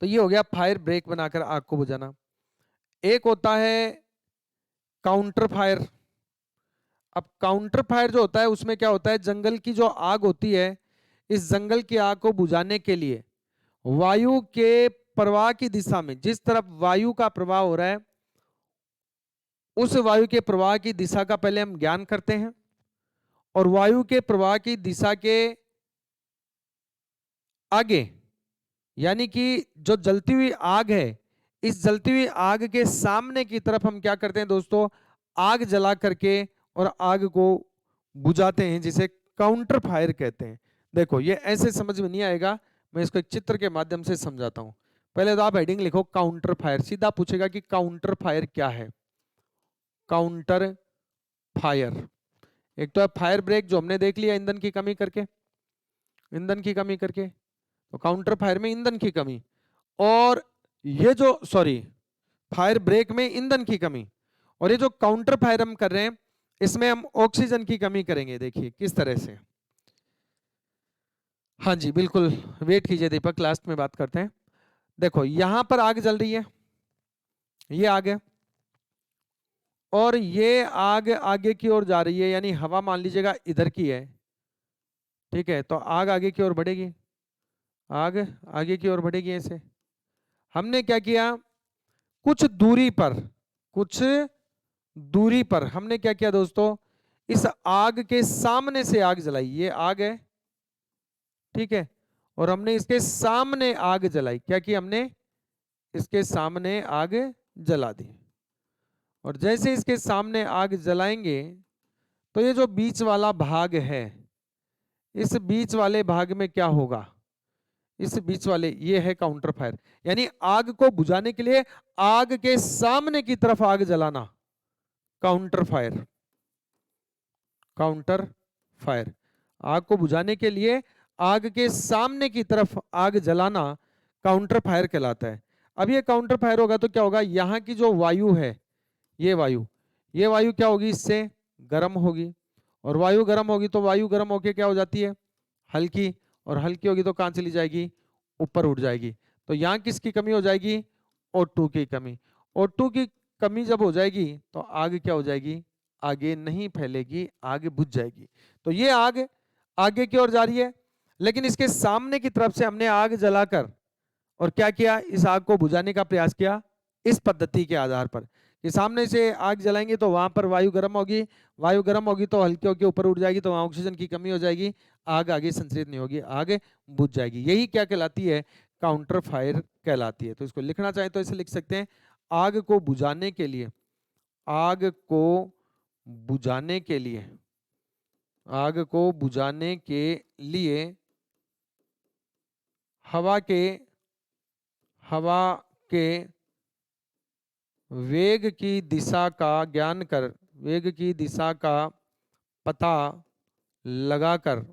तो ये हो गया फायर ब्रेक बनाकर आग को बुझाना। एक होता है काउंटर फायर। अब काउंटर फायर जो होता है उसमें क्या होता है, जंगल की जो आग होती है, इस जंगल की आग को बुझाने के लिए वायु के प्रवाह की दिशा में, जिस तरफ वायु का प्रवाह हो रहा है उस वायु के प्रवाह की दिशा का पहले हम ज्ञान करते हैं, और वायु के प्रवाह की दिशा के आगे, यानी कि जो जलती हुई आग है, इस जलती हुई आग के सामने की तरफ हम क्या करते हैं दोस्तों, आग जला करके और आग को बुझाते हैं, जिसे काउंटर फायर कहते हैं। देखो ये ऐसे समझ में नहीं आएगा, मैं इसको एक चित्र के माध्यम से समझाता हूं। पहले तो आप हेडिंग लिखो काउंटर फायर, सीधा पूछेगा कि काउंटर फायर क्या है। काउंटर फायर एक तो है फायर ब्रेक जो हमने देख लिया ईंधन की कमी करके, ईंधन की कमी करके, तो काउंटर फायर में ईंधन की कमी, और ये जो सॉरी फायर ब्रेक में ईंधन की कमी, और ये जो काउंटर फायर हम कर रहे हैं इसमें हम ऑक्सीजन की कमी करेंगे। देखिए किस तरह से। हाँ जी बिल्कुल, वेट कीजिए दीपक, लास्ट में बात करते हैं। देखो यहां पर आग जल रही है, ये आग है, और ये आग आगे की ओर जा रही है, यानी हवा मान लीजिएगा इधर की है। ठीक है, तो आग आगे की ओर बढ़ेगी, आग आगे की ओर बढ़ेगी ऐसे। हमने क्या किया, कुछ दूरी पर, कुछ दूरी पर हमने क्या किया दोस्तों, इस आग के सामने से आग जलाई। ये आग है, ठीक है, और हमने इसके सामने आग जलाई। क्या की हमने? इसके सामने आग जला दी। और जैसे इसके सामने आग जलाएंगे तो ये जो बीच वाला भाग है, इस बीच वाले भाग में क्या होगा? इस बीच वाले, ये है काउंटर फायर। यानी आग को बुझाने के लिए आग के सामने की तरफ आग जलाना, काउंटर फायर। काउंटर फायर, आग को बुझाने के लिए आग के सामने की तरफ आग जलाना काउंटर फायर कहलाता है। अब ये काउंटर फायर होगा तो क्या होगा? यहाँ की जो वायु है, ये वायु क्या होगी? इससे गर्म होगी, और वायु गर्म होगी तो वायु गर्म होके क्या हो जाती है? हल्की, और हल्की होगी तो कहां चली जाएगी? ऊपर उठ जाएगी। तो यहाँ किसकी कमी हो जाएगी? O2 की कमी। O2 की कमी जब हो जाएगी तो आग क्या हो जाएगी? आगे नहीं फैलेगी, आग बुझ जाएगी। तो ये आग आगे की ओर जा रही है, लेकिन इसके सामने की तरफ से हमने आग जलाकर और क्या किया? इस आग को बुझाने का प्रयास किया, इस पद्धति के आधार पर कि सामने से आग जलाएंगे तो वहां पर वायु गर्म होगी, वायु गर्म होगी तो हल्की होकर ऊपर उठ जाएगी, तो वहां ऑक्सीजन की कमी हो जाएगी, आग आगे संचरित नहीं होगी, आग बुझ जाएगी। यही क्या कहलाती है? काउंटर फायर कहलाती है। तो इसको लिखना चाहे तो ऐसे लिख सकते हैं, आग को बुझाने के लिए, आग को बुझाने के लिए, आग को बुझाने के लिए हवा के वेग की दिशा का ज्ञान कर, वेग की दिशा का पता लगाकर,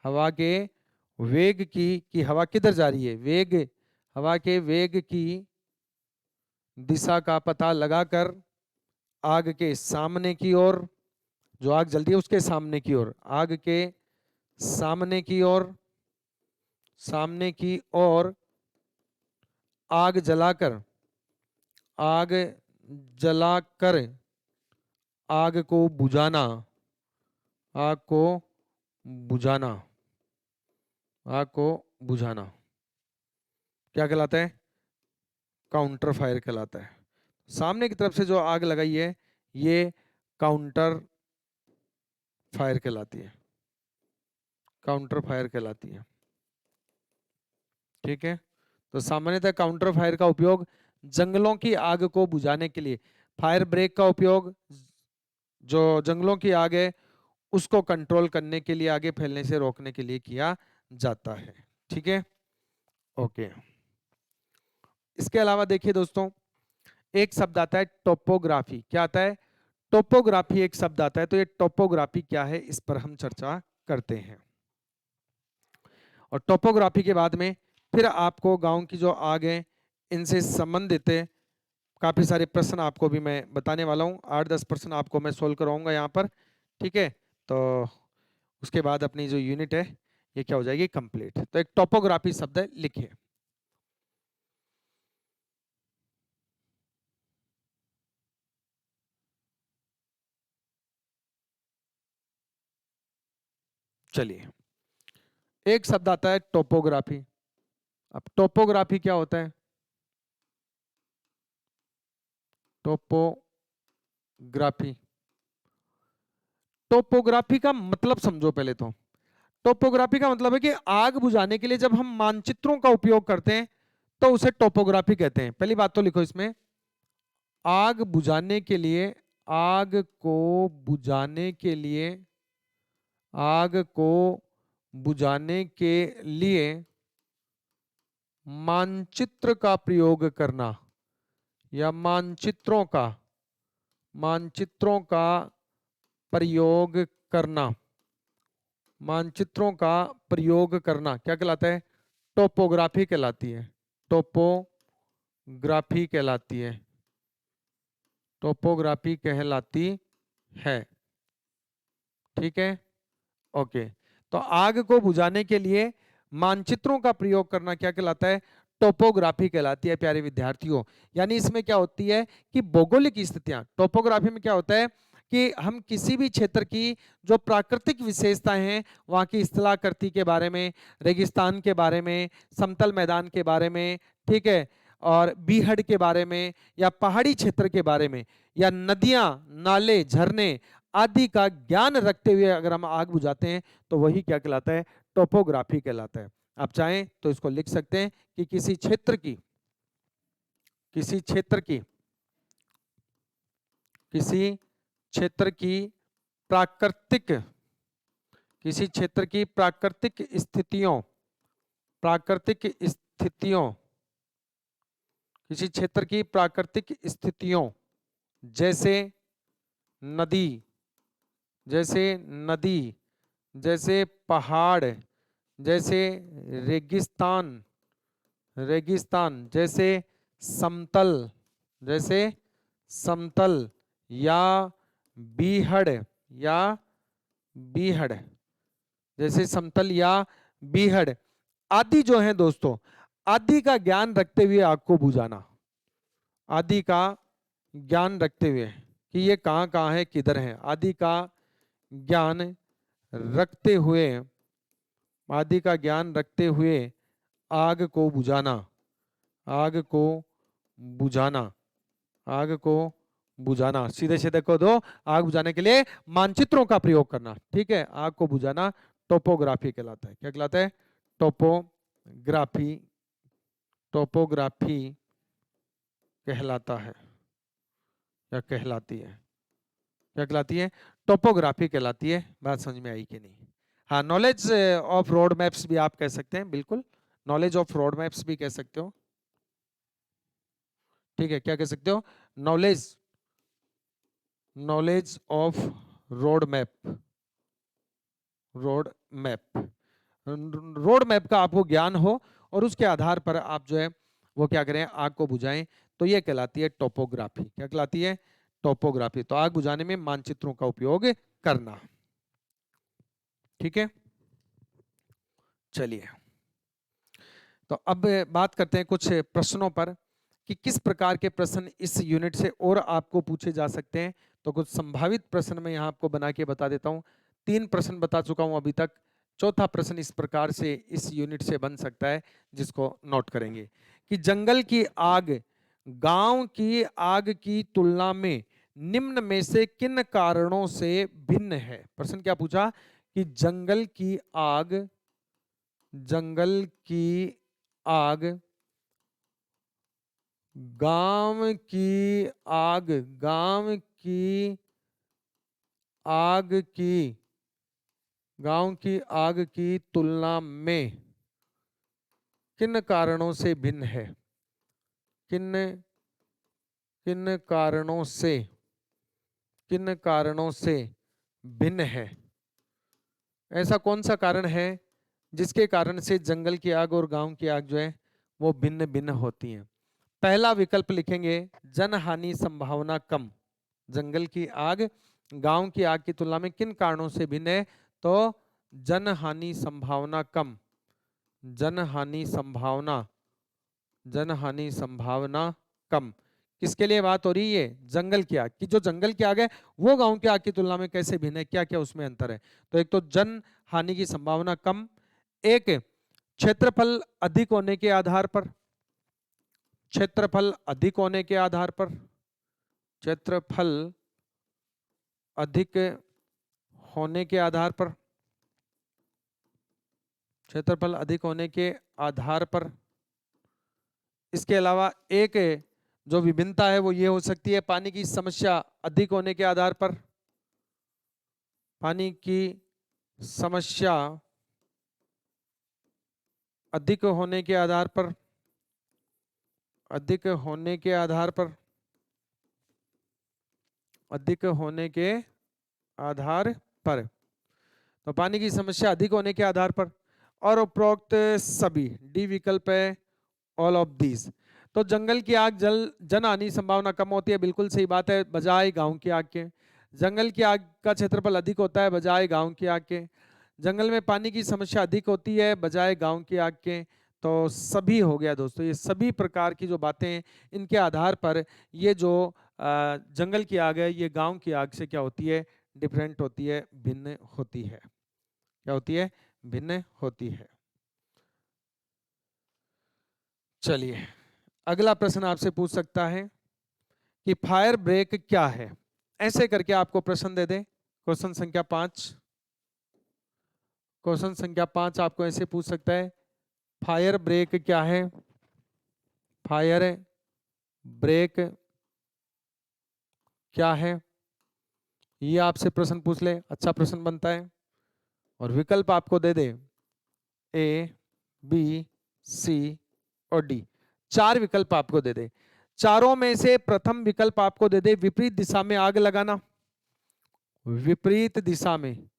हवा के वेग की हवा किधर जा रही है, वेग, हवा के वेग की दिशा का पता लगाकर आग के सामने की ओर, जो आग जलती है उसके सामने की ओर, आग के सामने की ओर, सामने की ओर आग जलाकर, आग जलाकर आग को बुझाना, आग को बुझाना, आग को बुझाना क्या कहलाता है? काउंटर फायर कहलाता है। सामने की तरफ से जो आग लगाई है ये काउंटर फायर कहलाती है, काउंटर फायर कहलाती है। ठीक है, तो सामान्यतः काउंटर फायर का उपयोग जंगलों की आग को बुझाने के लिए, फायर ब्रेक का उपयोग जो जंगलों की आग है उसको कंट्रोल करने के लिए, आगे फैलने से रोकने के लिए किया जाता है। ठीक है, ओके। इसके अलावा देखिए दोस्तों, एक शब्द आता है टोपोग्राफी। क्या आता है? टोपोग्राफी एक शब्द आता है। तो ये टोपोग्राफी क्या है, इस पर हम चर्चा करते हैं। और टोपोग्राफी के बाद में फिर आपको गांव की जो आग है इनसे संबंधित काफी सारे प्रश्न आपको भी मैं बताने वाला हूँ। 8-10 प्रश्न आपको मैं सोल्व करवाऊंगा यहाँ पर। ठीक है, तो उसके बाद अपनी जो यूनिट है ये क्या हो जाएगी? कंप्लीट। तो एक टोपोग्राफी शब्द है, लिखिए। चलिए, एक शब्द आता है टोपोग्राफी। अब टोपोग्राफी क्या होता है? टोपोग्राफी, टोपोग्राफी का मतलब समझो पहले तो। टोपोग्राफी का मतलब है कि आग बुझाने के लिए जब हम मानचित्रों का उपयोग करते हैं तो उसे टोपोग्राफी कहते हैं। पहली बात तो लिखो इसमें, आग बुझाने के लिए, आग को बुझाने के लिए, आग को बुझाने के लिए मानचित्र का प्रयोग करना, या मानचित्रों का प्रयोग करना, मानचित्रों का प्रयोग करना क्या कहलाता है? टोपोग्राफी कहलाती है, टोपोग्राफी कहलाती है, टोपोग्राफी कहलाती है। ठीक है, ओके। तो आग को बुझाने के लिए मानचित्रों का प्रयोग करना क्या कहलाता है? टोपोग्राफी कहलाती है प्यारे विद्यार्थियों। यानी इसमें क्या होती है कि भौगोलिक स्थितियां, टोपोग्राफी में क्या होता है कि हम किसी भी क्षेत्र की जो प्राकृतिक विशेषताएं हैं, वहां की स्थलाकृति के बारे में, रेगिस्तान के बारे में, समतल मैदान के बारे में, ठीक है, और बीहड़ के बारे में, या पहाड़ी क्षेत्र के बारे में, या नदियां, नाले, झरने आदि का ज्ञान रखते हुए अगर हम आग बुझाते हैं तो वही क्या कहलाता है, टोपोग्राफी कहलाता है। आप चाहें तो इसको लिख सकते हैं कि किसी क्षेत्र की किसी क्षेत्र की किसी क्षेत्र की प्राकृतिक किसी क्षेत्र की प्राकृतिक स्थितियों किसी क्षेत्र की प्राकृतिक स्थितियों जैसे नदी जैसे नदी जैसे पहाड़, जैसे रेगिस्तान रेगिस्तान जैसे समतल जैसे समतल या बीहड़ या बीहड़ जैसे समतल या बीहड़ आदि जो है दोस्तों, आदि का ज्ञान रखते हुए आग को बुझाना, आदि का ज्ञान रखते हुए कि ये कहाँ कहाँ है, किधर है, आदि का ज्ञान रखते हुए आदि का ज्ञान रखते हुए आग को बुझाना आग को बुझाना आग को बुझाना सीधे सीधे को दो, आग बुझाने के लिए मानचित्रों का प्रयोग करना। ठीक है, आग को बुझाना टोपोग्राफी कहलाता है। क्या कहलाता है, टोपोग्राफी टोपोग्राफी कहलाता है या कहलाती है। क्या कहलाती है, टोपोग्राफी कहलाती है। बात समझ में आई कि नहीं? हाँ, नॉलेज ऑफ रोड मैप्स भी आप कह सकते हैं, बिल्कुल नॉलेज ऑफ रोड मैप्स भी कह सकते हो। ठीक है, क्या कह सकते हो, knowledge of road map road map road map का आपको ज्ञान हो और उसके आधार पर आप जो है वो क्या करें, आग को बुझाएं, तो ये कहलाती है टोपोग्राफी। क्या कहलाती है, टोपोग्राफी। तो आग बुझाने में मानचित्रों का उपयोग करना। ठीक है, चलिए तो अब बात करते हैं कुछ प्रश्नों पर कि किस प्रकार के प्रश्न इस यूनिट से और आपको पूछे जा सकते हैं। तो कुछ संभावित प्रश्न मैं यहाँ आपको बना के बता देता हूँ। 3 प्रश्न बता चुका हूँ अभी तक। चौथा प्रश्न इस प्रकार से इस यूनिट से बन सकता है, जिसको नोट करेंगे कि जंगल की आग गांव की आग की तुलना में निम्न में से किन कारणों से भिन्न है। प्रश्न क्या पूछा कि जंगल की आग गांव की आग गांव की आग की तुलना में किन कारणों से भिन्न है, किन कारणों से भिन्न है। ऐसा कौन सा कारण है जिसके कारण से जंगल की आग और गांव की आग जो है वो भिन्न भिन्न होती हैं। पहला विकल्प लिखेंगे, जनहानि संभावना कम। जंगल की आग गांव की आग की तुलना में किन कारणों से भिन्न है, तो जनहानि संभावना कम। जनहानि संभावना कम। किसके लिए बात हो रही है, जंगल की आग की। जो जंगल की आग है वो गांव की आग की तुलना में कैसे भिन्न है, क्या क्या उसमें अंतर है। तो एक तो जन हानि की संभावना कम, एक क्षेत्रफल अधिक होने के आधार पर, क्षेत्रफल अधिक होने के आधार पर, क्षेत्रफल अधिक होने के आधार पर, क्षेत्रफल अधिक होने के आधार पर। इसके अलावा एक जो विभिन्नता है वो ये हो सकती है, पानी की समस्या अधिक होने के आधार पर, पानी की समस्या अधिक होने के आधार पर, अधिक होने के आधार पर, अधिक होने के आधार पर। तो पानी की समस्या अधिक होने के आधार पर और उपरोक्त सभी, डी विकल्प है, ऑल ऑफ दीज। तो जंगल की आग जन हानि संभावना कम होती है, बिल्कुल सही बात है, बजाय गांव की आग के। जंगल की आग का क्षेत्रफल अधिक होता है बजाय गांव की आग के। जंगल में पानी की समस्या अधिक होती है बजाय गांव की आग के। तो सभी हो गया दोस्तों, ये सभी प्रकार की जो बातें हैं इनके आधार पर ये जो जंगल की आग है ये गांव की आग से क्या होती है, डिफरेंट होती है, भिन्न होती है। क्या होती है, भिन्न होती है। चलिए अगला प्रश्न आपसे पूछ सकता है कि फायर ब्रेक क्या है। ऐसे करके आपको प्रश्न दे दे क्वेश्चन संख्या 5, क्वेश्चन संख्या 5 आपको ऐसे पूछ सकता है, फायर ब्रेक क्या है? फायर ब्रेक क्या है? ये आपसे प्रश्न पूछ ले, अच्छा प्रश्न बनता है। और विकल्प आपको दे दे ए, बी, सी और डी, 4 विकल्प आपको दे दे। चारों में से प्रथम विकल्प आपको दे दे विपरीत दिशा में आग लगाना। विपरीत दिशा में,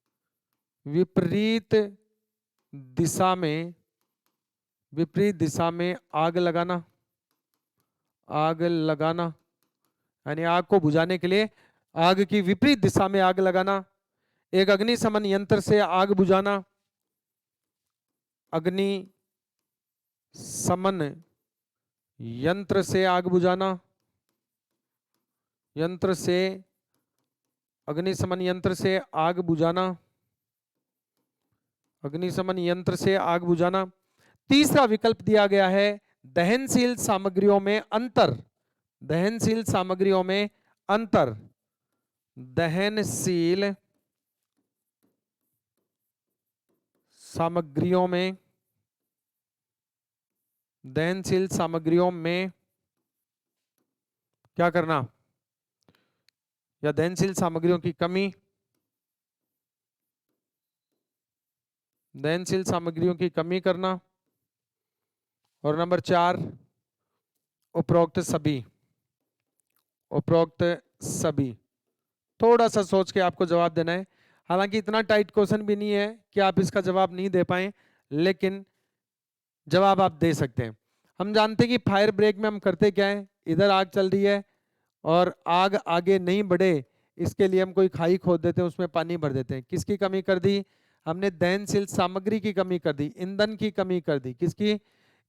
विपरीत दिशा में, विपरीत दिशा में आग लगाना, आग लगाना यानी आग को बुझाने के लिए आग की विपरीत दिशा में आग लगाना। एक अग्निशमन यंत्र से आग बुझाना, अग्निशमन यंत्र से आग बुझाना, यंत्र से, अग्निशमन यंत्र से आग बुझाना, अग्निशमन यंत्र से आग बुझाना। तीसरा विकल्प दिया गया है दहनशील सामग्रियों में अंतर, दहनशील सामग्रियों में अंतर, दहनशील सामग्रियों में, दहनशील सामग्रियों में क्या करना, या दहनशील सामग्रियों की कमी, दहनशील सामग्रियों की कमी करना। और नंबर 4 उपरोक्त सभी, उपरोक्त सभी। थोड़ा सा सोच के आपको जवाब देना है। हालांकि इतना टाइट क्वेश्चन भी नहीं है कि आप इसका जवाब नहीं दे पाए, लेकिन जवाब आप दे सकते हैं। हम जानते हैं कि फायर ब्रेक में हम करते क्या है, इधर आग चल रही है और आग आगे नहीं बढ़े इसके लिए हम कोई खाई खोद देते हैं, उसमें पानी भर देते हैं। किसकी कमी कर दी हमने? दहनशील सामग्री की कमी कर दी, ईंधन की कमी कर दी। किसकी?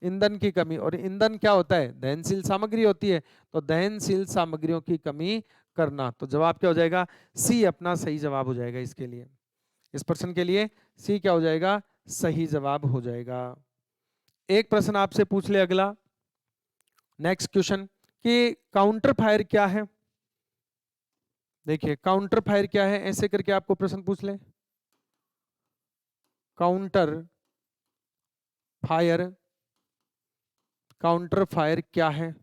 ईंधन की कमी। और ईंधन क्या होता है? दहनशील सामग्री होती है। तो दहनशील सामग्रियों की कमी करना। तो जवाब क्या हो जाएगा? सी अपना सही जवाब हो जाएगा इसके लिए, इस प्रश्न के लिए सी क्या हो जाएगा? सही जवाब हो जाएगा। एक प्रश्न आपसे पूछ ले अगला, नेक्स्ट क्वेश्चन, कि काउंटर फायर क्या है? देखिए काउंटर फायर क्या है, ऐसे करके आपको प्रश्न पूछ ले। काउंटर फायर, काउंटर फायर क्या है,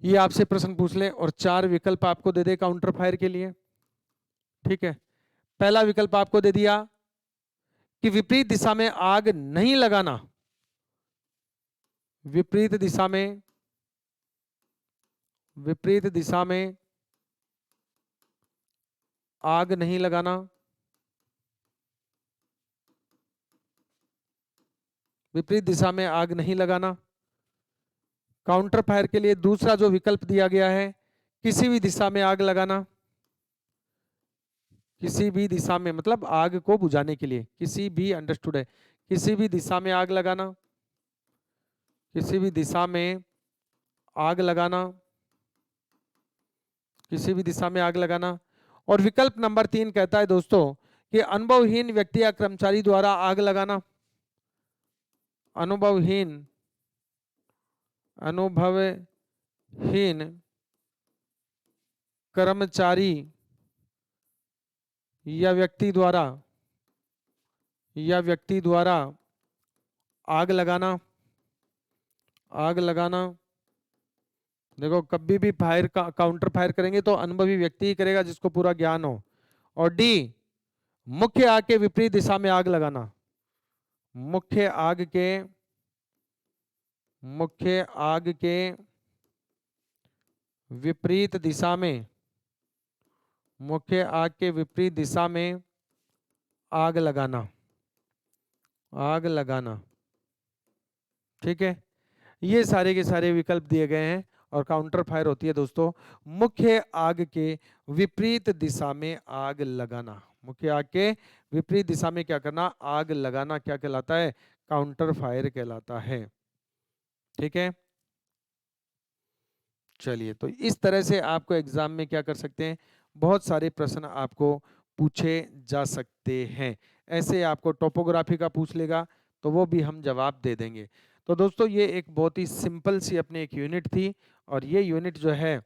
ये आपसे प्रश्न पूछ ले और 4 विकल्प आपको दे दे काउंटर फायर के लिए। ठीक है, पहला विकल्प आपको दे दिया कि विपरीत दिशा में आग नहीं लगाना, विपरीत दिशा में, विपरीत दिशा में आग नहीं लगाना, विपरीत दिशा में आग नहीं लगाना। काउंटर फायर के लिए दूसरा जो विकल्प दिया गया है, किसी भी दिशा में आग लगाना, किसी भी दिशा में मतलब आग को बुझाने के लिए, किसी भी, अंडरस्टूड है, किसी भी दिशा में आग लगाना, किसी भी दिशा में आग लगाना, किसी भी दिशा में आग लगाना। और विकल्प नंबर 3 कहता है दोस्तों कि अनुभवहीन व्यक्ति या कर्मचारी द्वारा आग लगाना, अनुभवहीन, अनुभवहीन कर्मचारी या व्यक्ति द्वारा, या व्यक्ति द्वारा आग लगाना, आग लगाना। देखो कभी भी फायर का काउंटर फायर करेंगे तो अनुभवी व्यक्ति ही करेगा जिसको पूरा ज्ञान हो। और डी, मुख्य आग के विपरीत दिशा में आग लगाना, मुख्य आग के, मुख्य आग के विपरीत दिशा में, मुख्य आग के विपरीत दिशा में आग लगाना, आग लगाना। ठीक है, ये सारे के सारे विकल्प दिए गए हैं। और काउंटर फायर होती है दोस्तों मुख्य आग के विपरीत दिशा में आग लगाना, मुख्य आग के विपरीत दिशा में क्या करना? आग लगाना क्या कहलाता है? काउंटर फायर कहलाता है। ठीक है, चलिए, तो इस तरह से आपको एग्जाम में क्या कर सकते हैं, बहुत सारे प्रश्न आपको पूछे जा सकते हैं। ऐसे आपको टोपोग्राफी का पूछ लेगा तो वो भी हम जवाब दे देंगे। तो दोस्तों ये एक बहुत ही सिंपल सी अपनी एक यूनिट थी और ये यूनिट जो है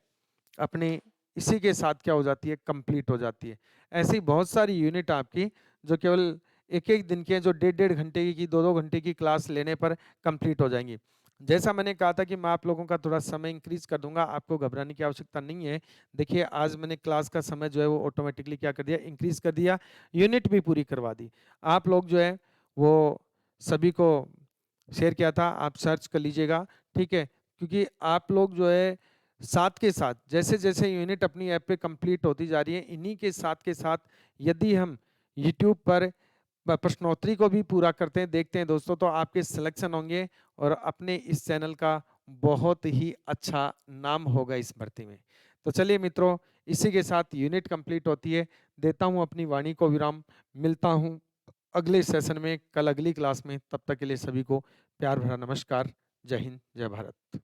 अपनी इसी के साथ क्या हो जाती है, कंप्लीट हो जाती है। ऐसी बहुत सारी यूनिट आपकी जो केवल एक-एक दिन के, जो डेढ़-डेढ़ घंटे की, 2-2 घंटे की क्लास लेने पर कंप्लीट हो जाएँगी। जैसा मैंने कहा था कि मैं आप लोगों का थोड़ा समय इंक्रीज़ कर दूँगा, आपको घबराने की आवश्यकता नहीं है। देखिए, आज मैंने क्लास का समय जो है वो ऑटोमैटिकली क्या कर दिया, इंक्रीज़ कर दिया, यूनिट भी पूरी करवा दी। आप लोग जो है वो सभी को शेयर किया था, आप सर्च कर लीजिएगा, ठीक है? क्योंकि आप लोग जो है साथ के साथ जैसे-जैसे यूनिट अपनी ऐप पे कंप्लीट होती जा रही है, इन्हीं के साथ यदि हम यूट्यूब पर प्रश्नोत्तरी को भी पूरा करते हैं, देखते हैं दोस्तों, तो आपके सिलेक्शन होंगे और अपने इस चैनल का बहुत ही अच्छा नाम होगा इस भर्ती में। तो चलिए मित्रों, इसी के साथ यूनिट कंप्लीट होती है। देता हूँ अपनी वाणी को विराम, मिलता हूँ अगले सेशन में, कल अगली क्लास में। तब तक के लिए सभी को प्यार भरा नमस्कार। जय हिंद, जय भारत।